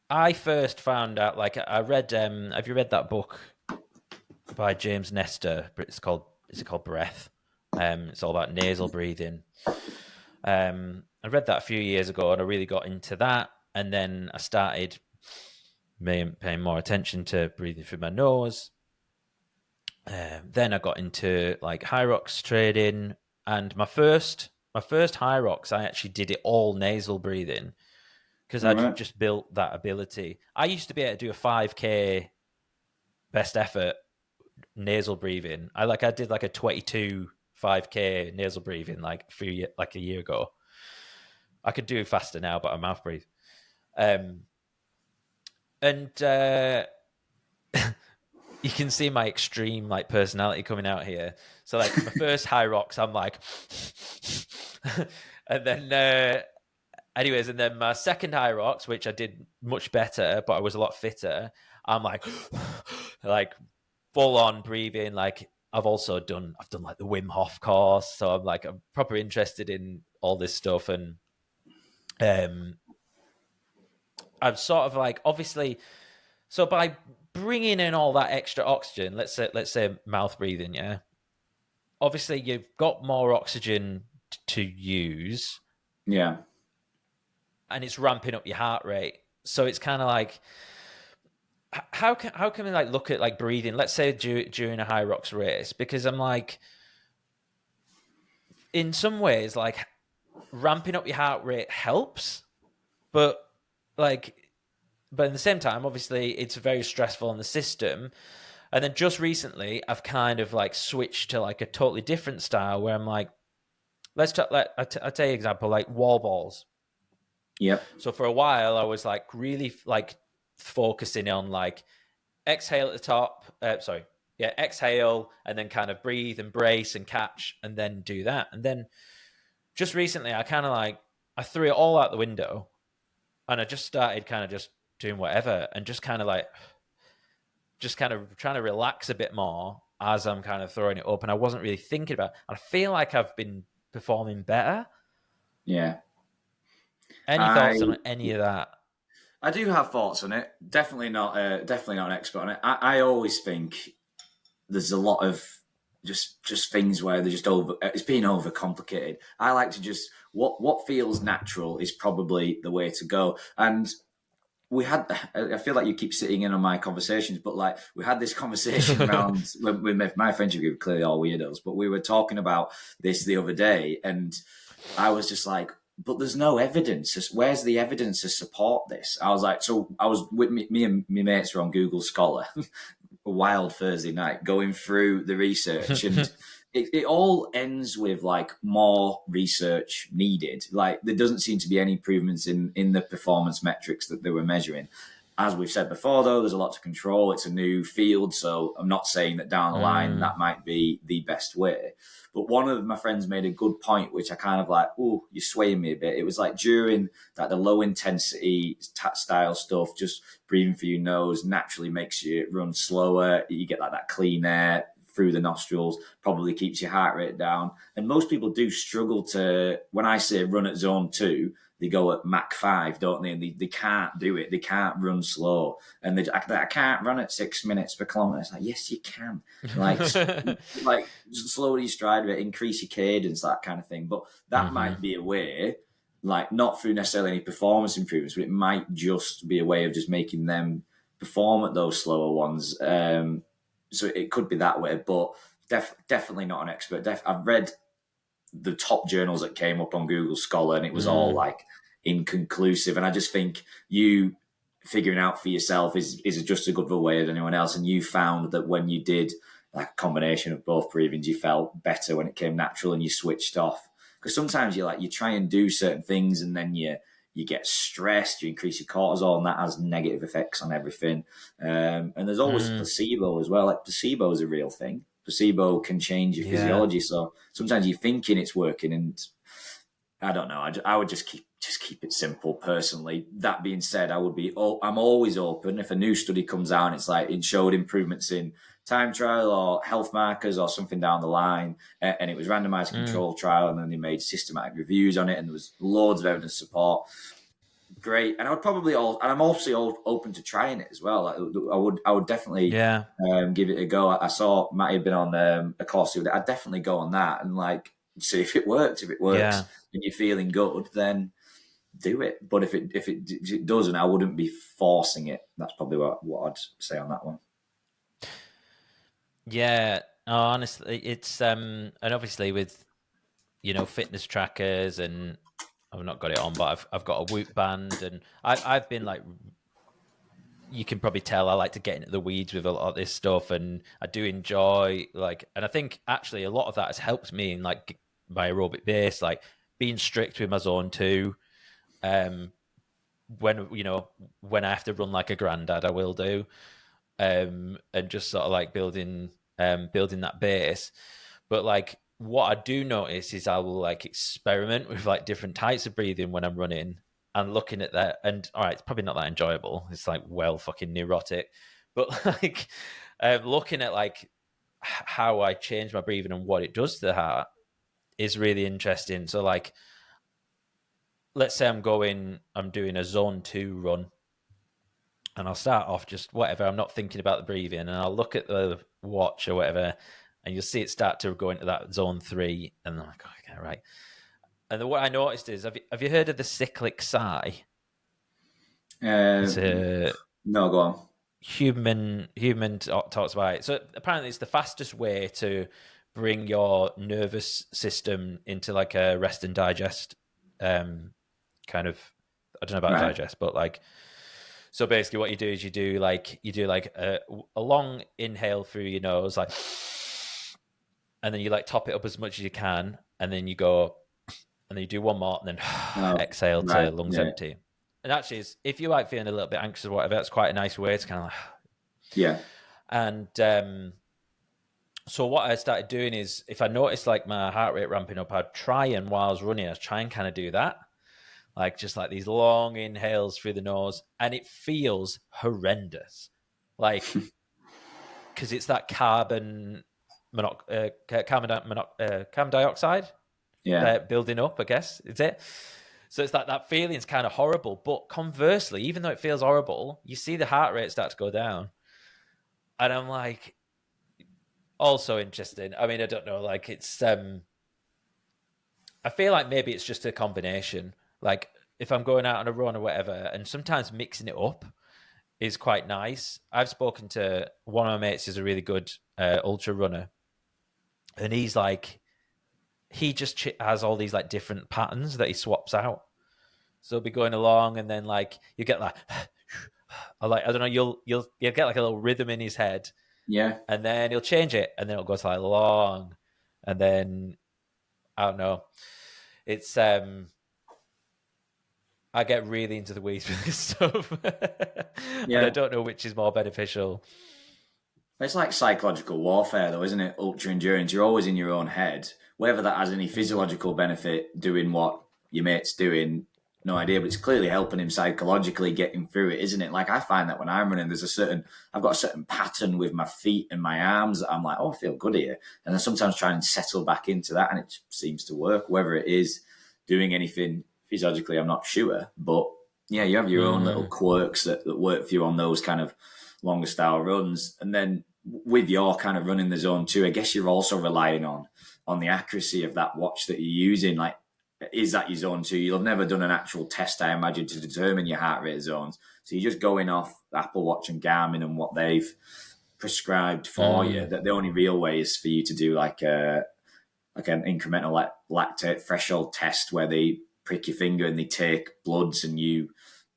I first found out like I read have you read that book by James Nestor? Is it called Breath? It's all about nasal breathing. I read that a few years ago and I really got into that. And then I started paying more attention to breathing through my nose. Then I got into like high rocks trading, and my first high rocks, I actually did it all nasal breathing because
All
I
right.
just built that ability. I used to be able to do a 5K best effort nasal breathing. I did like a 22 5K nasal breathing like a year ago. I could do it faster now, but I mouth breathe. And you can see my extreme like personality coming out here. So like my first high rocks, I'm like, and then anyways, and then my second high rocks, which I did much better, but I was a lot fitter. I'm like, like full on breathing. Like I've done like the Wim Hof course, so I'm proper interested in all this stuff, and um, I'm sort of like obviously. So by bringing in all that extra oxygen, let's say mouth breathing, yeah. Obviously, you've got more oxygen to use,
Yeah.
and it's ramping up your heart rate. So it's kind of like how can we like look at like breathing? Let's say during a high rocks race, because I'm like, in some ways, like ramping up your heart rate helps, but like, but at the same time, obviously, it's very stressful on the system. And then just recently, I've kind of like switched to like a totally different style where I'm like, let's talk. I'll tell you an example, like wall balls.
Yep.
So for a while, I was like really like focusing on like exhale at the top. Sorry, yeah, exhale and then kind of breathe and brace and catch and then do that. And then just recently, I kind of like I threw it all out the window and I just started kind of just doing whatever and just kind of like just kind of trying to relax a bit more as I'm kind of throwing it up. And I wasn't really thinking about it. And I feel like I've been performing better.
Yeah.
Any
I
thoughts on any of that?
I do have thoughts on it. Definitely not an expert on it. I always think there's a lot of just things where they're just it's being overcomplicated. I like to just what feels natural is probably the way to go. And I feel like you keep sitting in on my conversations, but like we had this conversation around with my friendship group, clearly all weirdos, but we were talking about this the other day, and I was just like, but there's no evidence. Where's the evidence to support this? I was like, so I was with me and my mates were on Google Scholar, a wild Thursday night, going through the research, and it all ends with like more research needed. Like there doesn't seem to be any improvements in the performance metrics that they were measuring. As we've said before, though, there's a lot to control. It's a new field, so I'm not saying that down the line that might be the best way. But one of my friends made a good point, which I kind of like, oh, you're swaying me a bit. It was like during the low intensity style stuff, just breathing through your nose naturally makes you run slower. You get like that clean air through the nostrils, probably keeps your heart rate down. And most people do struggle to, when I say run at zone 2, they go at Mach 5, don't they? And they can't do it. They can't run slow. And I can't run at 6 minutes per kilometre. It's like, yes, you can. Like just slow your stride rate, increase your cadence, that kind of thing. But that might be a way, like not through necessarily any performance improvements, but it might just be a way of just making them perform at those slower ones. So it could be that way, but definitely not an expert. I've read the top journals that came up on Google Scholar, and it was all like inconclusive. And I just think you figuring out for yourself is just as good of a way as anyone else. And you found that when you did like a combination of both breathings, you felt better when it came natural and you switched off. Because sometimes you try and do certain things and then you get stressed, you increase your cortisol, and that has negative effects on everything. And there's always placebo as well. Like placebo is a real thing. Placebo can change your physiology. So sometimes you're thinking it's working, and I don't know. I would just keep it simple personally. That being said, I'm always open. If a new study comes out and it's like it showed improvements in time trial or health markers or something down the line, and it was randomized control trial, and then they made systematic reviews on it, and there was loads of evidence support. Great, and I'm also open to trying it as well. I would definitely give it a go. I saw Matty had been on a course. I'd definitely go on that and like see if it works. If it works and you're feeling good, then do it. But if it doesn't, I wouldn't be forcing it. That's probably what I'd say on that one.
Yeah, honestly, it's and obviously with fitness trackers, and I've not got it on, but I've got a Whoop band, and I've been like, you can probably tell I like to get into the weeds with a lot of this stuff, and I do enjoy and I think actually a lot of that has helped me in like my aerobic base, like being strict with my zone 2. When I have to run like a granddad, I will do, and just sort of like building that base. But like what I do notice is I will like experiment with like different types of breathing when I'm running and looking at that. And all right, it's probably not that enjoyable. It's like fucking neurotic, but like looking at like how I change my breathing and what it does to the heart is really interesting. So like, let's say I'm doing a zone 2 run, and I'll start off just whatever. I'm not thinking about the breathing, and I'll look at the watch or whatever, and you'll see it start to go into that zone 3, and I'm like, okay, right. And then what I noticed is, have you heard of the cyclic sigh?
No, go on.
Human talks about it. So apparently, it's the fastest way to bring your nervous system into like a rest and digest kind of. I don't know about digest, but like. So basically, what you do is you do like a long inhale through your nose, like, and then you like top it up as much as you can, and then you go, and then you do one more, and then exhale to lungs empty. And actually, if you're like feeling a little bit anxious or whatever, that's quite a nice way to kind of like, And so what I started doing is, if I noticed like my heart rate ramping up, I'd try and while I was running, I'd try and kind of do that. Like just like these long inhales through the nose, and it feels horrendous. Like, because it's that carbon dioxide building up, I guess, is it? So it's that feeling's kind of horrible. But conversely, even though it feels horrible, you see the heart rate start to go down. And I'm like, also interesting. I mean, I don't know, like it's I feel like maybe it's just a combination. Like if I'm going out on a run or whatever, and sometimes mixing it up is quite nice. I've spoken to one of my mates who's a really good ultra runner, and he's like, he just has all these like different patterns that he swaps out. So he'll be going along, and then like you get like, I don't know, you'll get like a little rhythm in his head, and then he'll change it, and then it'll go to like long, and then I don't know. It's I I get really into the weeds with this stuff. And I
Yeah.
don't know which is more beneficial.
It's like psychological warfare, though, isn't it? Ultra endurance. You're always in your own head. Whether that has any physiological benefit doing what your mate's doing, no idea. But it's clearly helping him psychologically getting through it, isn't it? Like I find that when I'm running, I've got a certain pattern with my feet and my arms that I'm like, oh, I feel good here. And I sometimes try and settle back into that, and it seems to work. Whether it is doing anything physiologically, I'm not sure. But yeah, you have your own little quirks that work for you on those kind of longer style runs. And then with your kind of running the zone too, I guess you're also relying on the accuracy of that watch that you're using. Like, is that your zone 2? You'll have never done an actual test, I imagine, to determine your heart rate zones. So you're just going off Apple Watch and Garmin and what they've prescribed for you. That the only real way is for you to do like an incremental lactate threshold test where they prick your finger and they take bloods and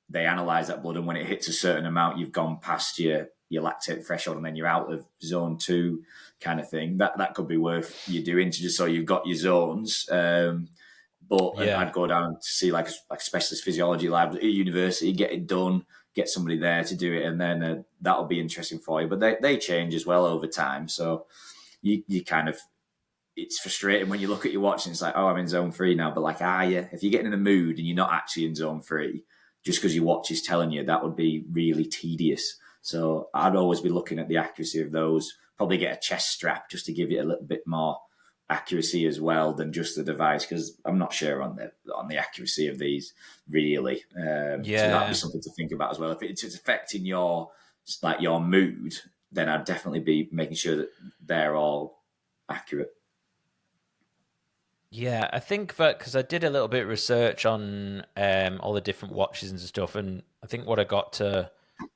they analyze that blood, and when it hits a certain amount, you've gone past your lactate threshold, and then you're out of zone 2 kind of thing. That could be worth you doing, to just so you've got your zones. But I'd go down to see like specialist physiology lab at a university, get it done, get somebody there to do it, and then that'll be interesting for you. But they change as well over time, so you kind of, it's frustrating when you look at your watch and it's like, oh, I'm in zone 3 now. But like, are you? If you're getting in the mood and you're not actually in zone 3, just because your watch is telling you, that would be really tedious. So I'd always be looking at the accuracy of those. Probably get a chest strap just to give it a little bit more accuracy as well than just the device, because I'm not sure on the accuracy of these really. So that'd be something to think about as well. If it's affecting your mood, then I'd definitely be making sure that they're all accurate.
Yeah, I think that because I did a little bit of research on all the different watches and stuff, and I think what I got to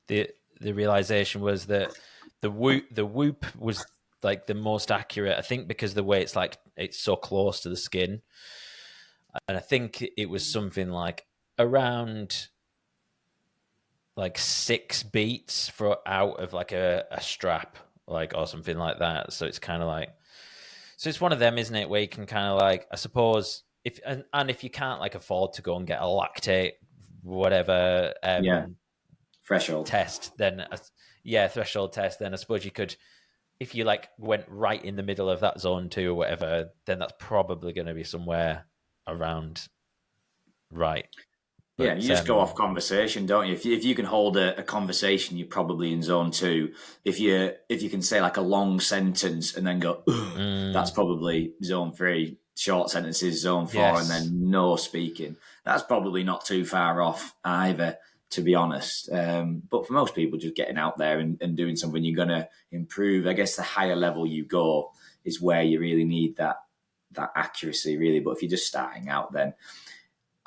the realization was that the Whoop was like the most accurate. I think because the way it's so close to the skin, and I think it was something like around like 6 beats for out of like a strap, like, or something like that. So it's kind of like. So it's one of them, isn't it, where you can kind of like, I suppose, if you can't like afford to go and get a lactate, whatever,
threshold
test, then threshold test, then I suppose you could, if you like went right in the middle of that zone 2 or whatever, then that's probably going to be somewhere around right.
But, you just go off conversation, don't you? If you can hold a conversation, you're probably in zone 2. If you can say like a long sentence and then go, that's probably zone 3. Short sentences, zone 4, and then no speaking. That's probably not too far off either, to be honest. But for most people, just getting out there and doing something, you're going to improve. I guess the higher level you go is where you really need that accuracy, really. But if you're just starting out, then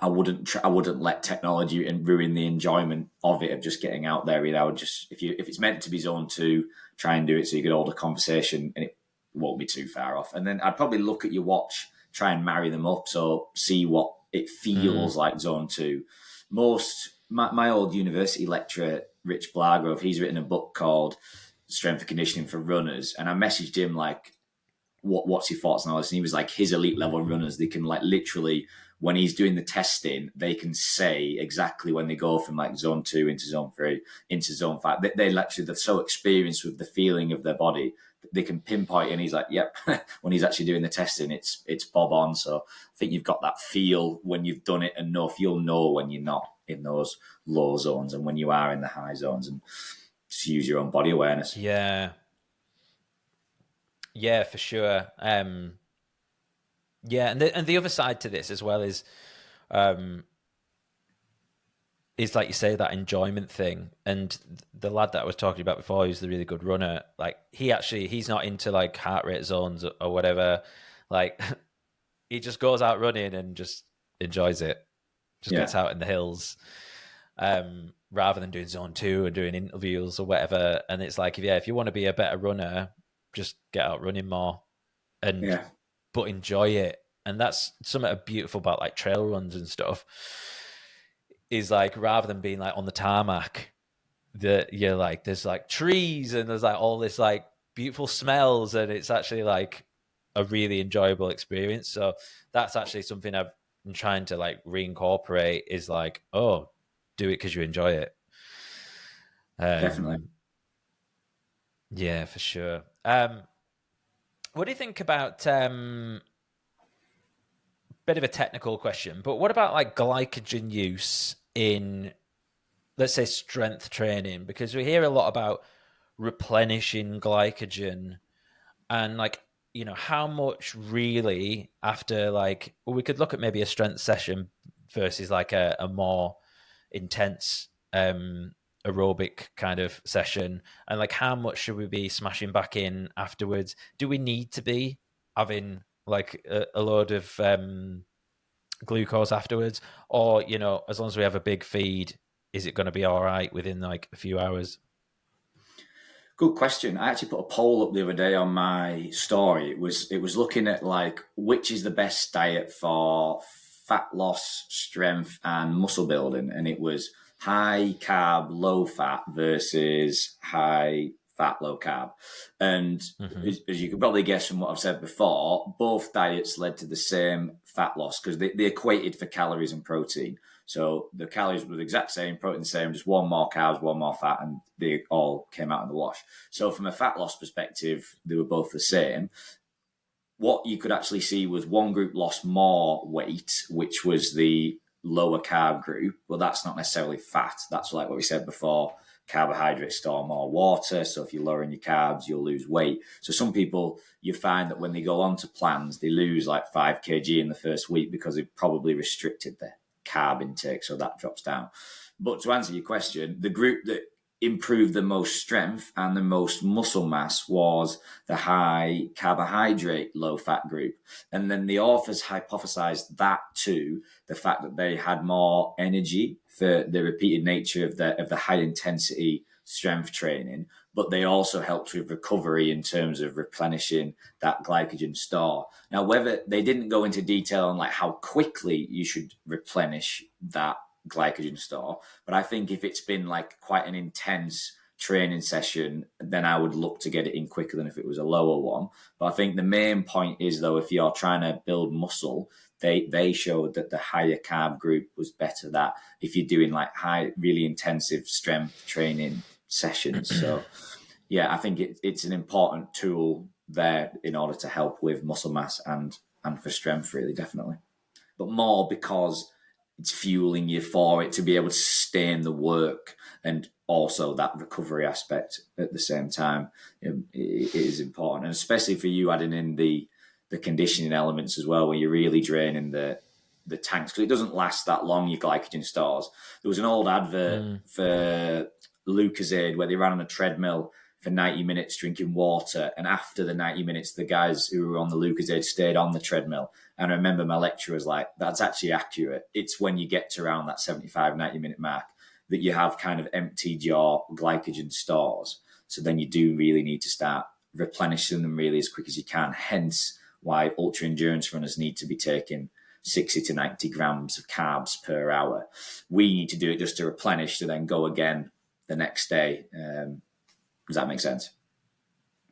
I wouldn't let technology ruin the enjoyment of it, of just getting out there. I would just, if it's meant to be zone 2, try and do it so you can hold a conversation and it won't be too far off. And then I'd probably look at your watch, try and marry them up, so see what it feels like zone 2. My old university lecturer, Rich Blagrove, he's written a book called Strength and Conditioning for Runners, and I messaged him like, what's your thoughts on all this? And he was like, his elite level runners, they can like literally, when he's doing the testing, they can say exactly when they go from like zone 2 into zone 3 into zone 5. They're so experienced with the feeling of their body, they can pinpoint. And he's like, yep. When he's actually doing the testing, it's bob on. So I think you've got that feel when you've done it enough. You'll know when you're not in those low zones and when you are in the high zones, and just use your own body awareness.
Yeah, for sure. Yeah, and the other side to this as well is like you say, that enjoyment thing. And the lad that I was talking about before, who's the really good runner, like he's not into like heart rate zones or whatever. Like he just goes out running and just enjoys it. Just gets out in the hills, rather than doing zone 2 and doing intervals or whatever. And it's like, if you want to be a better runner, just get out running more but enjoy it. And that's something beautiful about like trail runs and stuff, is like, rather than being like on the tarmac, that you're like, there's like trees and there's like all this like beautiful smells, and it's actually like a really enjoyable experience. So that's actually something I've and trying to like reincorporate is like, oh, do it because you enjoy it.
Definitely.
Yeah, for sure. What do you think about bit of a technical question, but what about like glycogen use in, let's say, strength training? Because we hear a lot about replenishing glycogen and like, you know, how much really after like, well, we could look at maybe a strength session versus like a more intense aerobic kind of session, and like how much should we be smashing back in afterwards? Do we need to be having like a load of glucose afterwards, or you know, as long as we have a big feed, is it going to be all right within like a few hours?
Good question. I actually put a poll up the other day on my story. It was looking at like which is the best diet for fat loss, strength, and muscle building, and it was high carb, low fat versus high fat, low carb. And
Mm-hmm.
as you can probably guess from what I've said before, both diets led to the same fat loss because they equated for calories and protein. So the calories were the exact same, protein the same, just one more carbs, one more fat, and they all came out in the wash. So from a fat loss perspective, they were both the same. What you could actually see was one group lost more weight, which was the lower carb group. Well, that's not necessarily fat. That's like what we said before. Carbohydrates store more water. So if you're lowering your carbs, you'll lose weight. So some people, you find that when they go on to plans, they lose like 5 kg in the first week because they've probably restricted their carb intake. So that drops down. But to answer your question, the group that improved the most strength and the most muscle mass was the high carbohydrate, low fat group. And then the authors hypothesized that too, the fact that they had more energy for the repeated nature of the high intensity strength training, but they also helped with recovery in terms of replenishing that glycogen store. Now, whether they didn't go into detail on like how quickly you should replenish that glycogen store, but I think if it's been like quite an intense training session, then I would look to get it in quicker than if it was a lower one. But I think the main point is though, if you're trying to build muscle, they showed that the higher carb group was better, that if you're doing like high, really intensive strength training sessions. So yeah, I think it's an important tool there in order to help with muscle mass and for strength, really, definitely. But more because it's fueling you for it to be able to sustain the work, and also that recovery aspect at the same time it is important, and especially for you adding in the conditioning elements as well, where you're really draining the tanks, because it doesn't last that long, your glycogen stores. There was an old advert for Lucozade where they ran on a treadmill for 90 minutes drinking water, and after the 90 minutes the guys who were on the Lucozade stayed on the treadmill. And I remember my lecturer was like, that's actually accurate. It's when you get to around that 75, 90-minute mark that you have kind of emptied your glycogen stores. So then you do really need to start replenishing them really as quick as you can. Hence why ultra endurance runners need to be taking 60 to 90 grams of carbs per hour. We need to do it just to replenish to then go again the next day. Does that make sense?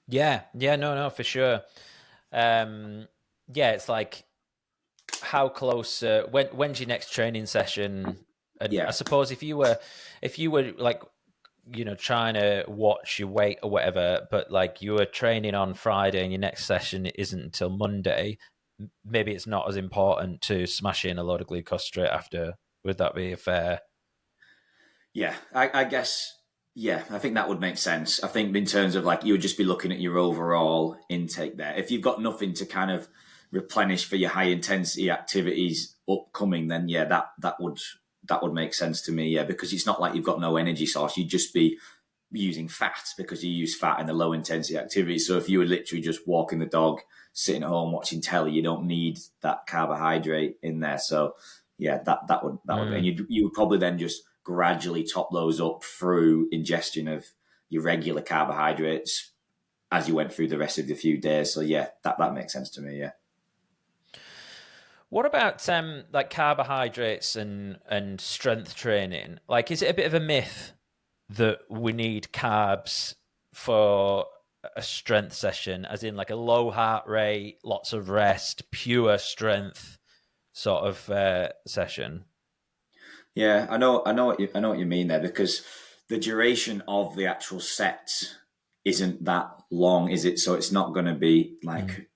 Yeah, no, for sure. Yeah, it's like how close? When's your next training session? And I
Yeah.
suppose if you were like, you know, trying to watch your weight or whatever, but like you were training on Friday and your next session isn't until Monday, maybe it's not as important to smash in a load of glucose straight after. Would that be fair?
Yeah, I guess, yeah, I think that would make sense. I think in terms of like, you would just be looking at your overall intake there. If you've got nothing to kind of replenish for your high intensity activities upcoming, then yeah, that would make sense to me. Yeah, because it's not like you've got no energy source. You'd just be using fat because you use fat in the low intensity activities. So if you were literally just walking the dog, sitting at home watching telly, you don't need that carbohydrate in there. So yeah, that would be, and you would probably then just gradually top those up through ingestion of your regular carbohydrates as you went through the rest of the few days. So yeah, that makes sense to me. Yeah.
What about like carbohydrates and strength training? Like, is it a bit of a myth that we need carbs for a strength session, as in like a low heart rate, lots of rest, pure strength sort of session.
Yeah, I know what you mean there, because the duration of the actual set isn't that long, is it? So it's not going to be like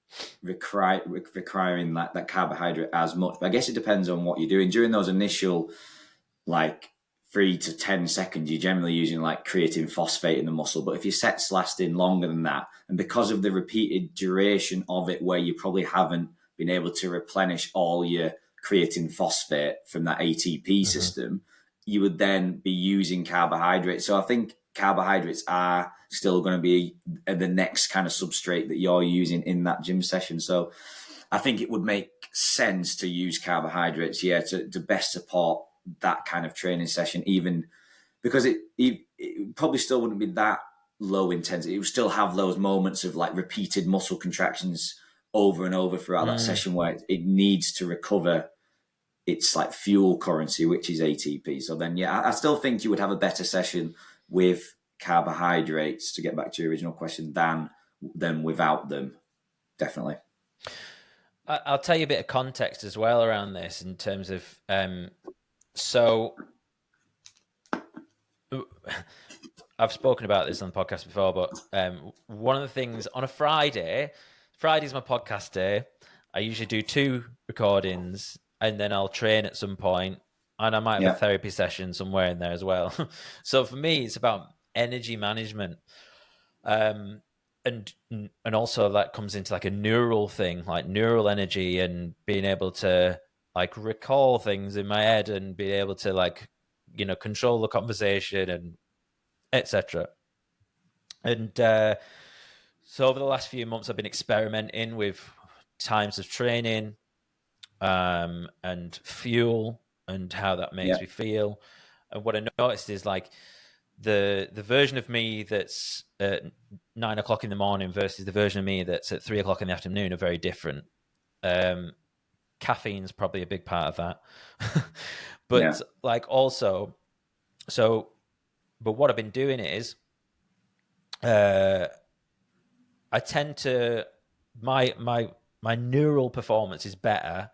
requiring that carbohydrate as much. But I guess it depends on what you're doing during those initial like 3 to 10 seconds. You're generally using like creatine phosphate in the muscle. But if your set's lasting longer than that, and because of the repeated duration of it, where you probably haven't been able to replenish all your creatine phosphate from that ATP system, you would then be using carbohydrates. So I think carbohydrates are still going to be the next kind of substrate that you're using in that gym session. So I think it would make sense to use carbohydrates, to best support that kind of training session, even because it probably still wouldn't be that low intensity. It would still have those moments of like repeated muscle contractions over and over throughout that session, where it needs to recover its like fuel currency, which is ATP. So then, I still think you would have a better session with carbohydrates, to get back to your original question, than without them. Definitely.
I'll tell you a bit of context as well around this in terms of so I've spoken about this on the podcast before, but one of the things on a Friday's my podcast day. I usually do 2 recordings, and then I'll train at some point, and I might have a therapy session somewhere in there as well. So for me, it's about energy management. And also that comes into like a neural thing, like neural energy, and being able to like recall things in my head and be able to like, control the conversation and etc. And so over the last few months, I've been experimenting with times of training and fuel and how that makes me feel. And what I noticed is like the version of me that's at 9 o'clock in the morning versus the version of me that's at 3 o'clock in the afternoon are very different. Caffeine's probably a big part of that. But like also, but what I've been doing is I tend to my neural performance is better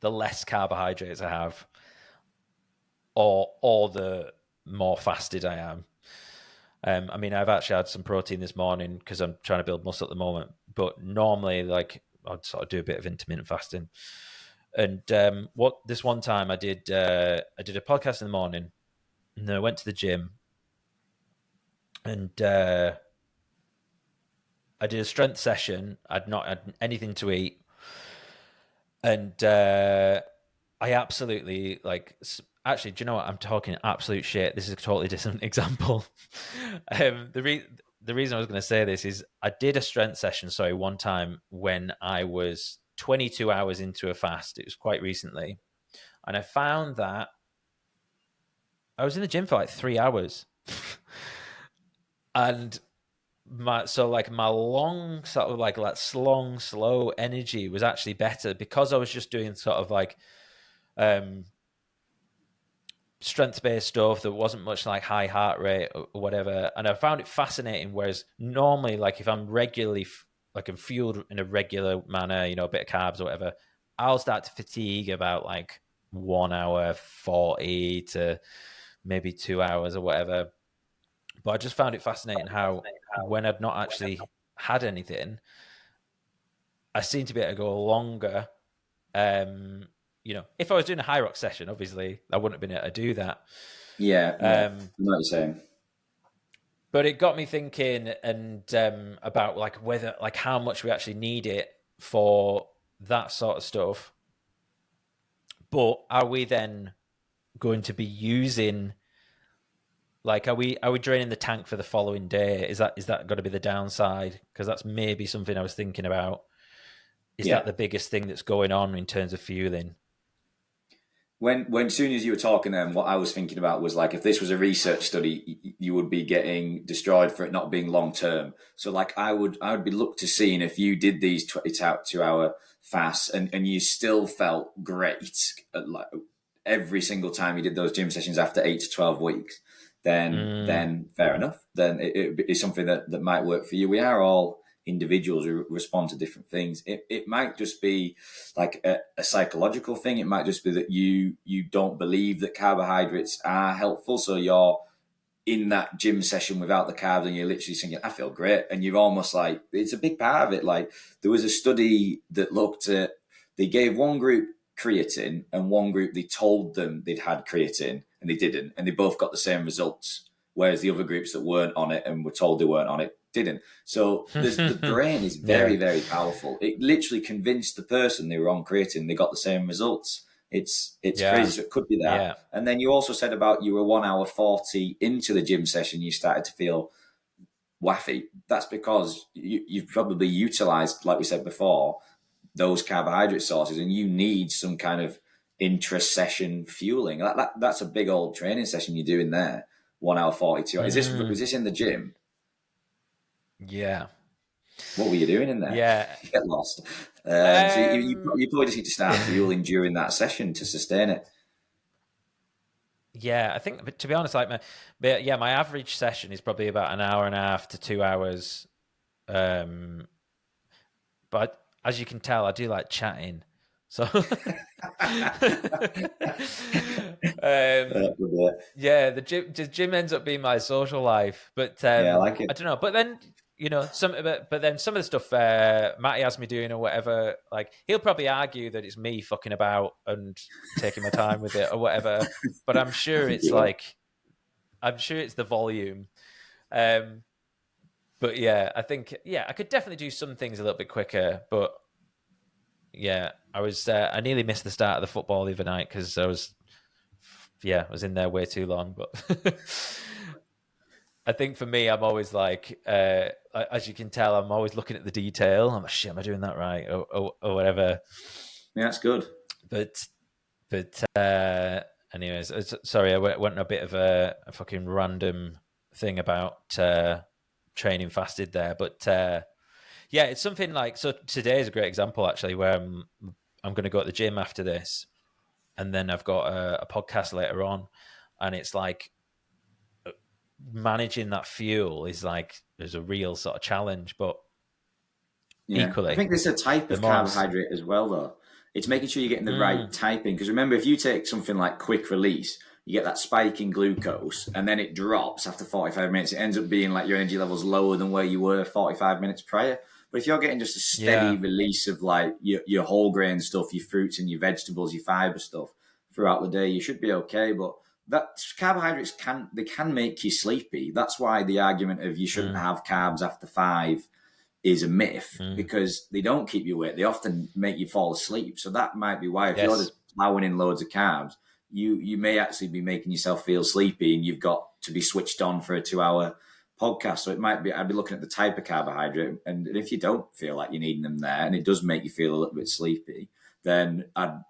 the less carbohydrates I have, or the more fasted I am. I mean, I've actually had some protein this morning because I'm trying to build muscle at the moment. But normally, like, I'd sort of do a bit of intermittent fasting. And this one time I did a podcast in the morning, and then I went to the gym, and I did a strength session. I'd not had anything to eat, and I absolutely like. Actually, do you know what? I'm talking absolute shit. This is a totally different example. The reason I was going to say this is I did a strength session, one time when I was 22 hours into a fast. It was quite recently. And I found that I was in the gym for like 3 hours. And my long sort of like long, slow energy was actually better because I was just doing sort of like strength-based stuff that wasn't much like high heart rate or whatever, and I found it fascinating. Whereas normally, like if I'm regularly like I'm fueled in a regular manner, a bit of carbs or whatever, I'll start to fatigue about like 1 hour 40 to maybe 2 hours or whatever. But I just found it fascinating how when I'd not actually had anything, I seemed to be able to go longer. If I was doing a high rock session, obviously I wouldn't have been able to do that.
I know what you're saying.
But it got me thinking and about like whether, like how much we actually need it for that sort of stuff. But are we then going to be using, like, are we draining the tank for the following day? Is that going to be the downside? Because that's maybe something I was thinking about. Is that the biggest thing that's going on in terms of fueling?
When soon as you were talking, then what I was thinking about was like if this was a research study, you would be getting destroyed for it not being long term. So like I would be looked to seeing if you did these 2 hour fasts and you still felt great like every single time you did those gym sessions after 8 to 12 weeks, then fair enough. Then it is something that might work for you. We are all individuals who respond to different things. It might just be like a psychological thing. It might just be that you don't believe that carbohydrates are helpful, so you're in that gym session without the carbs and you're literally thinking, I feel great. And you're almost like, it's a big part of it. Like there was a study that looked at, they gave one group creatine and one group, they told them they'd had creatine and they didn't. And they both got the same results. Whereas the other groups that weren't on it and were told they weren't on it didn't. So the brain is very, very powerful. It literally convinced the person they were on creatine, they got the same results. It's crazy. So it could be that.
Yeah.
And then you also said about you were 1 hour 40 into the gym session, you started to feel waffy. That's because you've probably utilized, like we said before, those carbohydrate sources, and you need some kind of intra-session fueling. That's a big old training session you're doing there. 1 hour 42. Was this in the gym?
Yeah.
What were you doing in there?
Yeah.
Get lost. So you probably just need to start fueling during that session to sustain it.
Yeah, I think, to be honest, like my average session is probably about an hour and a half to 2 hours. But as you can tell, I do like chatting. So, yeah, the gym ends up being my social life. But
I like it.
I don't know. But then, some of the stuff Matty has me doing or whatever, like he'll probably argue that it's me fucking about and taking my time with it or whatever. But I'm sure it's it's the volume. But yeah, I think I could definitely do some things a little bit quicker. But yeah, I nearly missed the start of the football the other night because I was in there way too long. But I think for me, I'm always like, as you can tell, I'm always looking at the detail. I'm like, shit, am I doing that right? Or whatever.
Yeah, that's good.
But anyways, sorry, I went on a bit of a fucking random thing about training fasted there. But yeah, it's something like, so today is a great example actually, where I'm going to go to the gym after this. And then I've got a podcast later on. And it's like, managing that fuel is there's a real sort of challenge, but equally,
I think there's a type of carbohydrate as well, though. It's making sure you're getting the right type in. Because remember, if you take something like quick release, you get that spike in glucose and then it drops after 45 minutes. It ends up being like your energy levels lower than where you were 45 minutes prior. But if you're getting just a steady release of like your whole grain stuff, your fruits and your vegetables, your fiber stuff throughout the day, you should be okay. But that carbohydrates can make you sleepy. That's why the argument of you shouldn't have carbs after 5 is a myth, because they don't keep you awake. They often make you fall asleep. So that might be why if you're just plowing in loads of carbs, you may actually be making yourself feel sleepy and you've got to be switched on for a 2-hour podcast. So it might be, I'd be looking at the type of carbohydrate. And if you don't feel like you're needing them there and it does make you feel a little bit sleepy, then I'd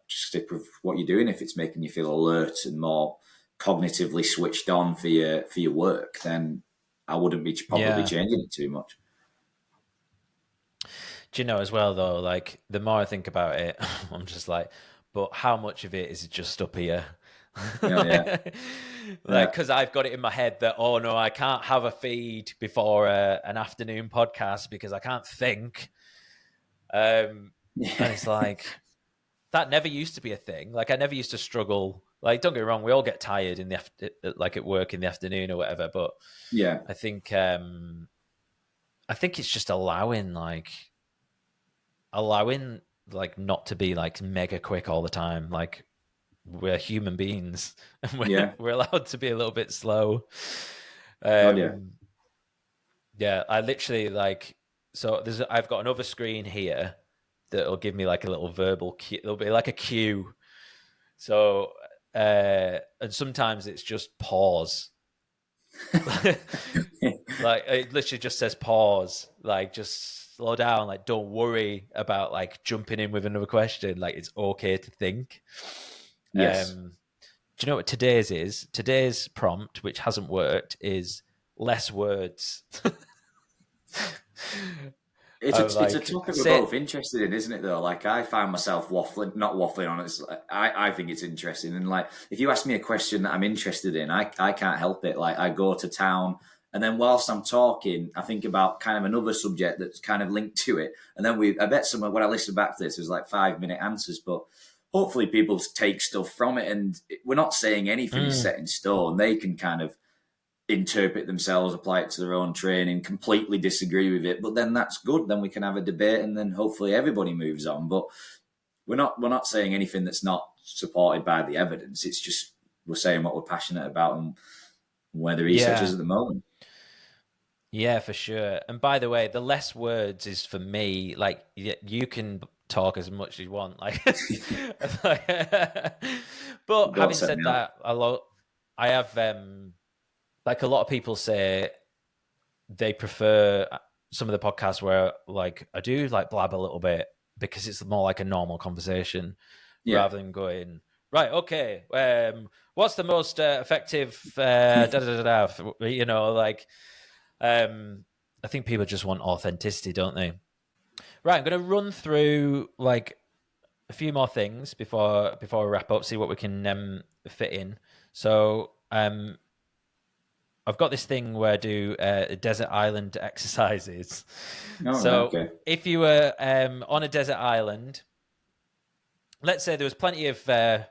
just stick with what you're doing. If it's making you feel alert and more cognitively switched on for your work, then I wouldn't be probably changing it too much.
Do you know as well though, like the more I think about it, I'm just like, but how much of it is just up here? Because I've got it in my head that, oh no, I can't have a feed before an afternoon podcast because I can't think. And it's like, that never used to be a thing. Like I never used to struggle. Like, don't get me wrong, we all get tired in the like at work in the afternoon or whatever. But I think it's just allowing not to be like mega quick all the time. Like we're human beings and we're allowed to be a little bit slow. I literally I've got another screen here that'll give me like a little verbal cue. It'll be like a cue. So, and sometimes it's just pause. Like it literally just says pause, like just slow down, like don't worry about like jumping in with another question. Like it's okay to think.
Yes.
Do you know what today's is? Today's prompt, which hasn't worked, is less words.
It's a topic we're both interested in, isn't it, though? Like, I find myself not waffling on it. I think it's interesting. And, like, if you ask me a question that I'm interested in, I can't help it. Like, I go to town And then whilst I'm talking, I think about kind of another subject that's kind of linked to it. And then I bet someone, when I listen back to this, it was like 5-minute answers, but hopefully people take stuff from it. And we're not saying anything is set in stone. They can kind of interpret themselves, apply it to their own training, completely disagree with it. But then that's good. Then we can have a debate and then hopefully everybody moves on. But we're not saying anything that's not supported by the evidence. It's just we're saying what we're passionate about and where the research is at the moment.
Yeah, for sure. And by the way, the less words is for me, like you can talk as much as you want. Like, but having said that, I have like a lot of people say they prefer some of the podcasts where like I do like blab a little bit because it's more like a normal conversation rather than going, right, okay, what's the most effective you know, like I think people just want authenticity, don't they? Right, I'm going to run through like a few more things before we wrap up, see what we can fit in. So I've got this thing where I do desert island exercises. If you were on a desert island, let's say there was plenty of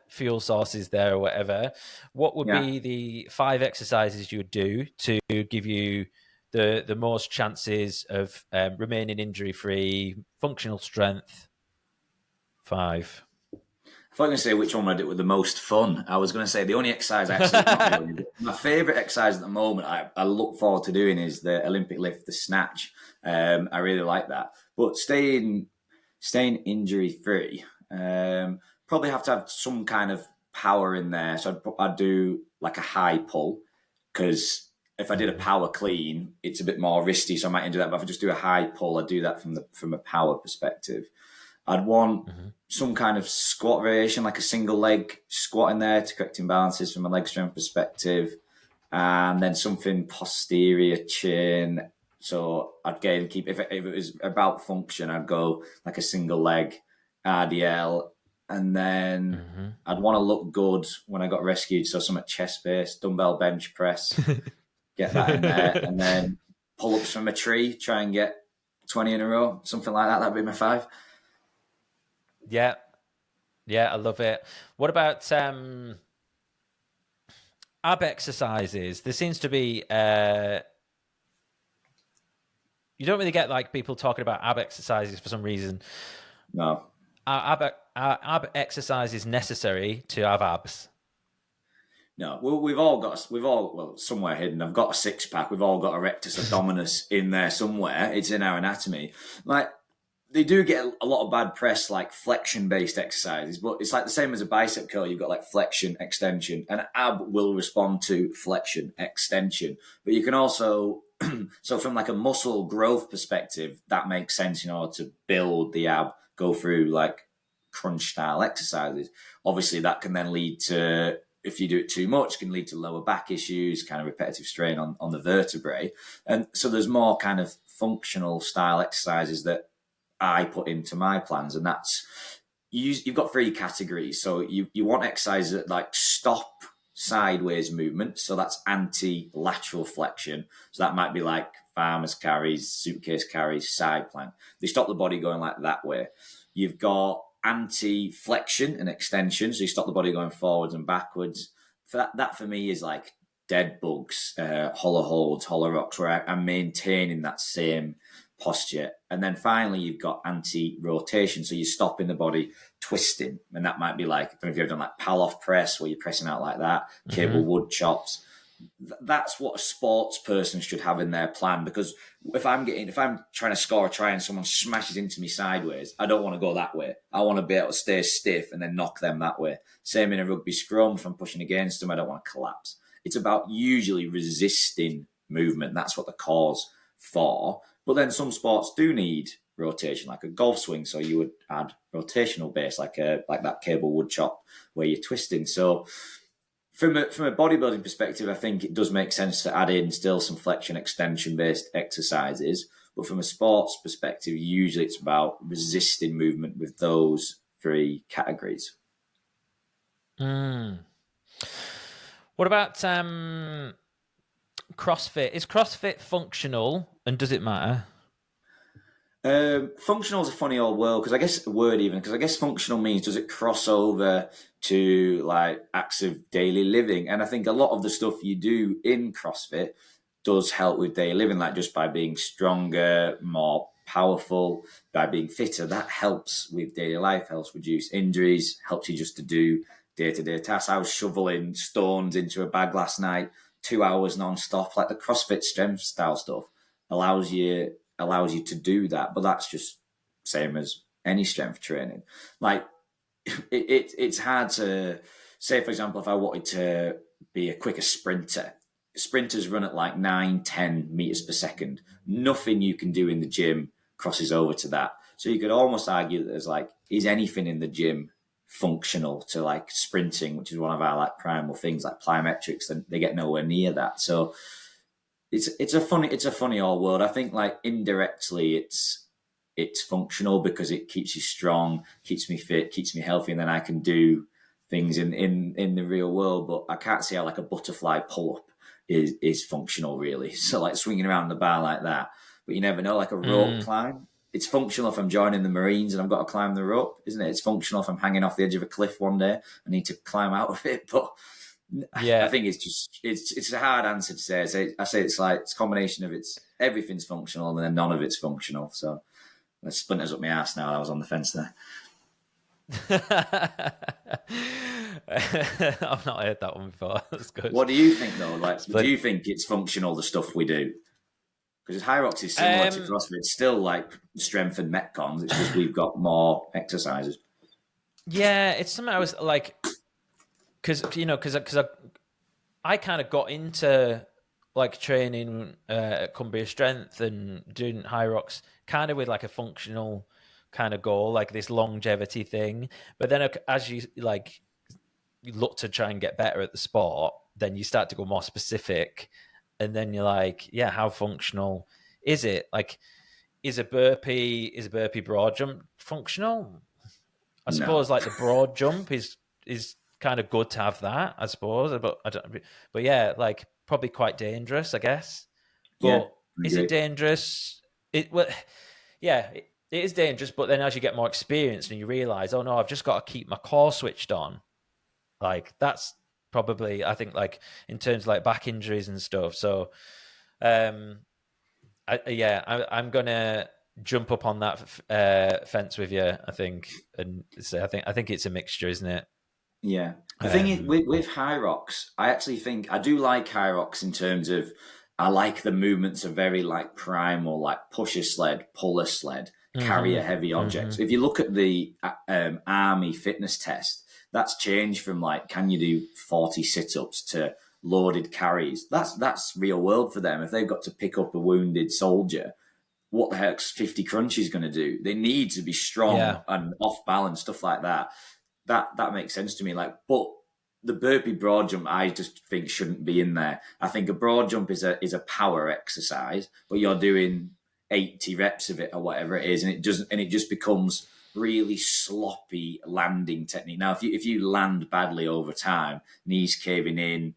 fuel sources there or whatever, what would be the 5 exercises you would do to give you the most chances of remaining injury-free, functional strength? 5.
If I'm going to say which one I did with the most fun, I was going to say the only exercise actually, my favourite exercise at the moment I look forward to doing is the Olympic lift, the snatch. I really like that. But staying injury-free, probably have to have some kind of power in there. So I'd do like a high pull, because if I did a power clean, it's a bit more risky, so I might do that. But if I just do a high pull, I'd do that from a power perspective. I'd want some kind of squat variation, like a single leg squat in there to correct imbalances from a leg strength perspective. And then something posterior chin. So I'd keep, if it was about function, I'd go like a single leg RDL. And then I'd want to look good when I got rescued. So some at chest base, dumbbell bench press, get that in there. And then pull-ups from a tree, try and get 20 in a row, something like that. That'd be my 5.
Yeah, I love it. What about ab exercises? There seems to be you don't really get like people talking about ab exercises for some reason.
No.
Are ab exercises necessary to have abs?
No, we've all somewhere hidden. I've got a 6-pack. We've all got a rectus abdominis in there somewhere. It's in our anatomy. Like, they do get a lot of bad press, like flexion-based exercises, but it's like the same as a bicep curl. You've got like flexion, extension, and ab will respond to flexion, extension. But you can also, so from like a muscle growth perspective, that makes sense in order to build the ab, go through like crunch-style exercises. Obviously, that can then lead to, if you do it too much, can lead to lower back issues, kind of repetitive strain on the vertebrae. And so there's more kind of functional style exercises that I put into my plans, and that's you've got 3 categories. So you want exercises that like stop sideways movement, so that's anti-lateral flexion. So that might be like farmers carries, suitcase carries, side plank. They stop the body going like that way. You've got anti-flexion and extension, so you stop the body going forwards and backwards. For that for me is like dead bugs, hollow holds, hollow rocks, where I'm maintaining that same posture. And then finally you've got anti-rotation, so you're stopping the body twisting, and that might be like, I don't know if you've ever done like pal-off press where you're pressing out like that, cable wood chops. That's what a sports person should have in their plan, because if I'm trying to score a try and someone smashes into me sideways, I don't want to go that way. I want to be able to stay stiff and then knock them that way. Same in a rugby scrum. If I'm pushing against them, I don't want to collapse. It's about usually resisting movement. That's what the core's for. But then some sports do need rotation, like a golf swing. So you would add rotational base, like that cable wood chop where you're twisting. So from a bodybuilding perspective, I think it does make sense to add in still some flexion extension based exercises. But from a sports perspective, usually it's about resisting movement with those 3 categories.
What about CrossFit. Is CrossFit functional, and does it matter?
Functional is a funny old word because I guess functional means does it cross over to like acts of daily living, and I think a lot of the stuff you do in CrossFit does help with daily living, like just by being stronger, more powerful, by being fitter. That helps with daily life, helps reduce injuries, helps you just to do day-to-day tasks. I was shoveling stones into a bag last night, 2 hours non-stop. Like the CrossFit strength style stuff allows you to do that, but that's just same as any strength training. Like it's hard to say, for example, if I wanted to be a quicker sprinter, sprinters run at like 9-10 meters per second. Nothing you can do in the gym crosses over to that. So you could almost argue that there's like, is anything in the gym functional to like sprinting, which is one of our like primal things, like plyometrics, and they get nowhere near that. So it's a funny old world. I think like indirectly it's functional because it keeps you strong, keeps me fit, keeps me healthy, and then I can do things in the real world. But I can't see how like a butterfly pull up is functional really. So like swinging around the bar like that, but you never know. Like a rope climb, it's functional if I'm joining the Marines and I've got to climb the rope, isn't it? It's functional if I'm hanging off the edge of a cliff one day. I need to climb out of it, but yeah, I think it's a hard answer to say. I say it's like it's a combination of everything's functional and then none of it's functional. So that splinters up my ass now. I was on the fence there.
I've not heard that one before. That's good.
What do you think though? Like, do you think it's functional, the stuff we do? Because Hyrox is similar to CrossFit. It's still like strength and metcons. It's just we've got more exercises.
Yeah, it's something I was like, because I kind of got into like training at Cumbria Strength and doing Hyrox kind of with like a functional kind of goal, like this longevity thing. But then as you like you look to try and get better at the sport, then you start to go more specific, and then you're like, yeah, how functional is it? Like, is a burpee broad jump functional? I suppose like the broad jump is kind of good to have that, I suppose. But yeah, like probably quite dangerous, I guess. But is it dangerous? It is dangerous. But then as you get more experience and you realize, oh no, I've just got to keep my core switched on. Like that's probably, I think, like in terms of like back injuries and stuff. So, I'm gonna jump up on that fence with you, I think, and say I think it's a mixture, isn't it?
Yeah. The thing is, with Hyrox, I actually think I do like Hyrox in terms of I like the movements are very like primal, like push a sled, pull a sled, carry a heavy object. If you look at the army fitness test, that's changed from like, can you do 40 sit-ups to loaded carries? That's real world for them. If they've got to pick up a wounded soldier, what the heck's 50 crunches going to do? They need to be strong and off balance, stuff like that. That makes sense to me. Like, but the burpee broad jump, I just think shouldn't be in there. I think a broad jump is a power exercise, but you're doing 80 reps of it or whatever it is, and it just becomes really sloppy landing technique. Now, if you land badly over time, knees caving in,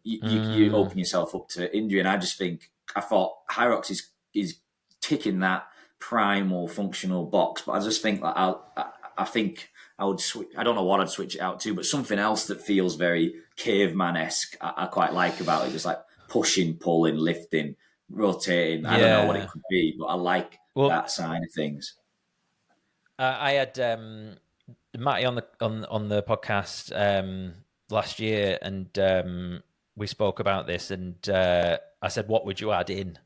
you open yourself up to injury. And I thought Hyrox is ticking that primal functional box, but I just think that I think I would switch. I don't know what I'd switch it out to, but something else that feels very caveman-esque. I quite like about it, just like pushing, pulling, lifting, rotating. I don't know what it could be, but I like that side of things.
I had Matty on the podcast last year, and we spoke about this, and I said, "What would you add in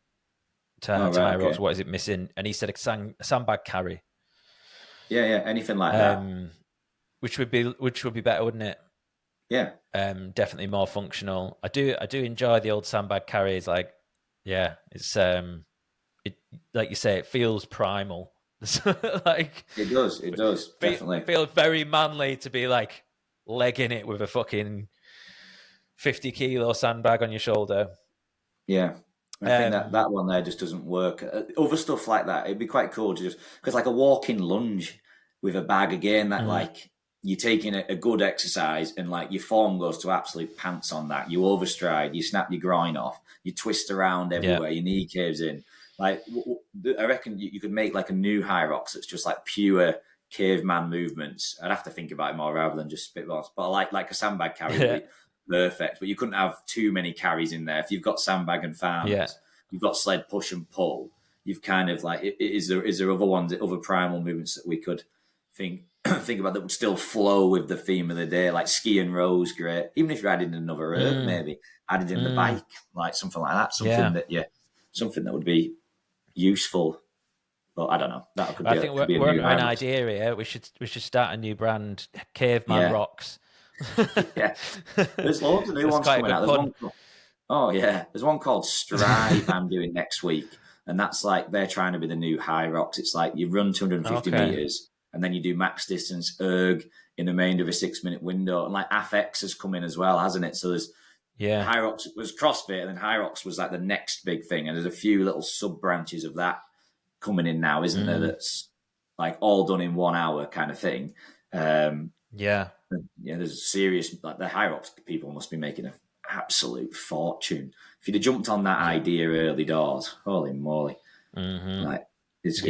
to Hyrox? Okay. What is it missing?" And he said, "A sandbag carry."
Yeah, anything like that.
Which would be better, wouldn't it?
Yeah.
Definitely more functional. I do enjoy the old sandbag carries. Like, yeah, it's it like you say, it feels primal. Like
it does definitely
feel very manly to be like legging it with a fucking 50-kilo sandbag on your shoulder.
Yeah, I think that one there just doesn't work. Other stuff like that, it'd be quite cool to just because like a walking lunge with a bag again, that like you're taking a good exercise and like your form goes to absolute pants on that. You overstride, you snap your groin off, you twist around everywhere, your knee caves in. Like, I reckon you could make like a new high rocks that's just like pure caveman movements. I'd have to think about it more rather than just spitballs. But like a sandbag carry would be perfect. But you couldn't have too many carries in there. If you've got sandbag and farmers, you've got sled push and pull. You've kind of like, is there other ones, other primal movements that we could think about that would still flow with the theme of the day, like ski and rows, great. Even if you added another herb, maybe added in the bike, like something like that, something that would be useful. But I don't know. That could be.
I think we're an idea here. We should start a new brand, Caveman Rocks.
There's loads of new ones coming out. There's one called Strive I'm doing next week, and that's like they're trying to be the new high rocks. It's like you run 250 meters. And then you do max distance erg in the remainder of a 6-minute window. And like AFX has come in as well, hasn't it? So there's High Rocks was CrossFit, and then High Rocks was like the next big thing. And there's a few little sub branches of that coming in now, isn't there? That's like all done in 1 hour kind of thing. There's a serious, like the High Rocks people must be making an absolute fortune. If you'd have jumped on that idea early doors, holy moly. Like it's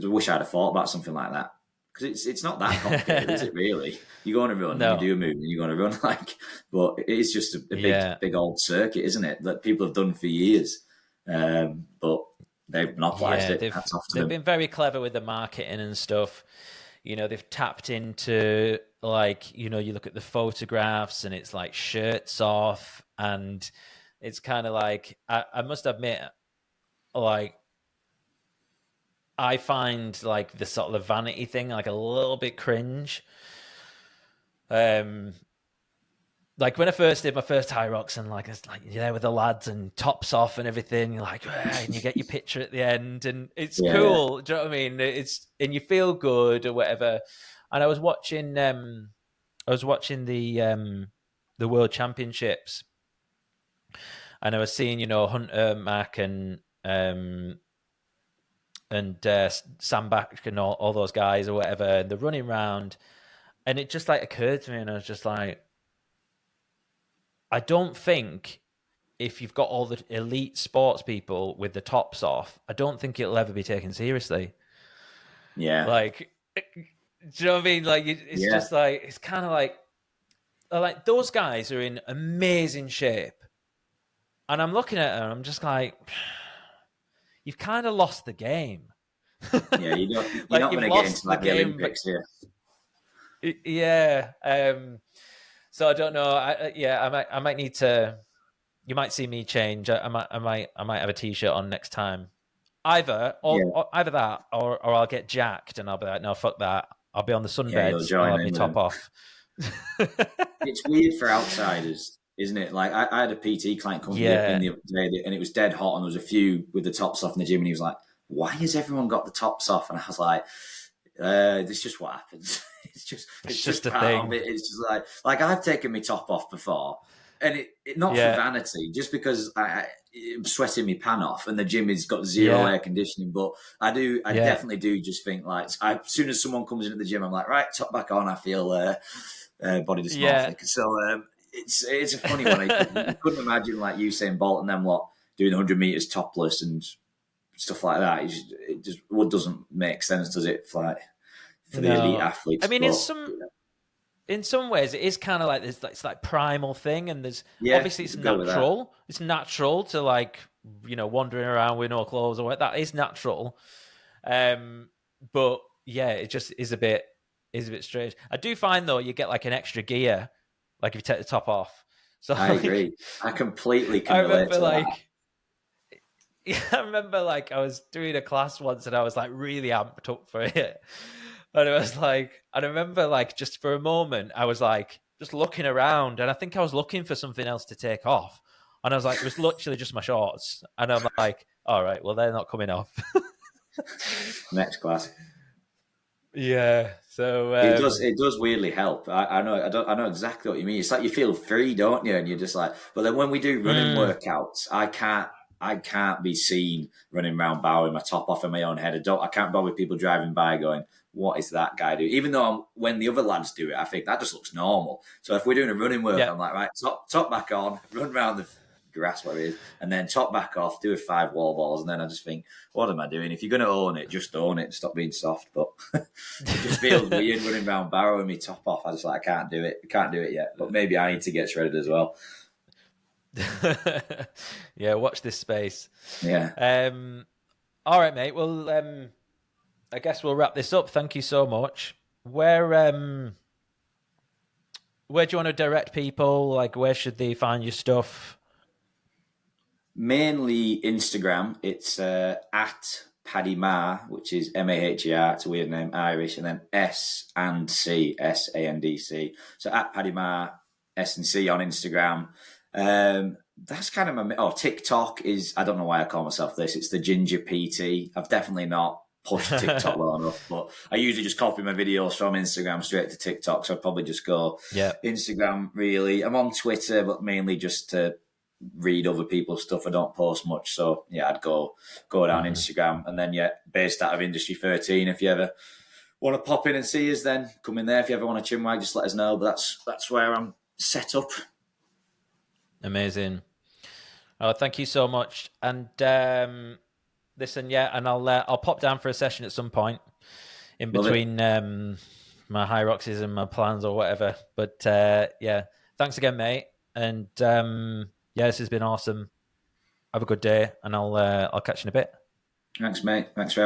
I wish I'd have thought about something like that, because it's not that complicated, is it really? You go on a run, and you do a move, and you're going to run but it's just a big old circuit, isn't it? That people have done for years, but they've monopolised it.
They've been very clever with the marketing and stuff. You know, they've tapped into like, you know, you look at the photographs and it's like shirts off, and it's kind of like I must admit, like, I find like the sort of the vanity thing like a little bit cringe. Like when I first did my first high rocks, and like it's like you're there with the lads and tops off and everything, you're like, and you get your picture at the end, and it's cool. Do you know what I mean? And you feel good or whatever. And I was watching the World Championships, and I was seeing, you know, Hunter, Mac, and Sandbach and all those guys or whatever, and they're running round, and it just like occurred to me, and I was just like, I don't think if you've got all the elite sports people with the tops off, I don't think it'll ever be taken seriously. Yeah. Like, do you know what I mean? Like, it's just like, it's kind of like those guys are in amazing shape, and I'm looking at them and I'm just like, you've kind of lost the game.
You're not going to get into like the Olympics here.
So I don't know. I might need to. You might see me change. I might have a t-shirt on next time. Either that, or I'll get jacked and I'll be like, no, fuck that. I'll be on the sunbeds. I'll have my top off.
It's weird for outsiders, isn't it? Like I had a PT client come in the other day, and it was dead hot, and there was a few with the tops off in the gym, and he was like, "Why has everyone got the tops off?" And I was like, "It's just what happens. it's just a thing. It's just like I've taken my top off before, and it not for vanity, just because I'm sweating my pan off, and the gym has got zero air conditioning. But I definitely do just think like as soon as someone comes into the gym, I'm like, right, top back on. I feel body dysmorphic. So it's a funny one. You couldn't imagine like Usain Bolt and then doing 100 meters topless and stuff like that. It just doesn't make sense, does it? For the elite athletes.
I mean, in some ways, it is kind of like this. It's like primal thing, and there's obviously it's natural. It's natural to like, you know, wandering around with no clothes or what. That is natural. But yeah, it just is a bit strange. I do find though, you get like an extra gear, like if you take the top off. So
I agree. I completely can relate to that.
Yeah, I remember like I was doing a class once and I was like really amped up for it. And it was like, I remember like just for a moment, I was like just looking around, and I think I was looking for something else to take off. And I was like, it was literally just my shorts. And I'm like, all right, well, they're not coming off.
Next class.
Yeah. So
it does weirdly help. I know exactly what you mean. It's like you feel free, don't you? And you're just like, but then when we do running workouts, I can't I can't be seen running around Barrow with my top off in my own head. I can't bother with people driving by going, what is that guy doing? Even though when the other lads do it, I think that just looks normal. So if we're doing a running work, I'm like, right, top back on, run around the grass, whatever it is, and then top back off, do a 5 wall balls, and then I just think, what am I doing? If you're going to own it, just own it. Stop being soft. But it just feels weird running around Barrow with me top off. I just like, I can't do it. I can't do it yet. But maybe I need to get shredded as well.
Yeah, watch this space.
Yeah.
All right, mate. Well, I guess we'll wrap this up. Thank you so much. Where do you want to direct people? Like, where should they find your stuff?
Mainly Instagram. It's at Paddy Maher, which is Maher. It's a weird name, Irish, and then S&C, SANDC. So at Paddy Maher, S&C on Instagram. That's kind of my TikTok is, I don't know why I call myself this. It's the Ginger PT. I've definitely not pushed TikTok well enough, but I usually just copy my videos from Instagram straight to TikTok. So I'd probably just go Instagram. Really, I'm on Twitter, but mainly just to read other people's stuff. I don't post much, so yeah, I'd go down Instagram, and then based out of Industry 13. If you ever want to pop in and see us, then come in there. If you ever want to chinwag, just let us know. But that's where I'm set up.
Amazing. Oh, thank you so much. And listen, and I'll pop down for a session at some point in between my high roxes and my plans or whatever. But thanks again, mate. And this has been awesome. Have a good day, and I'll catch you in a bit.
Thanks, mate. Thanks for having me.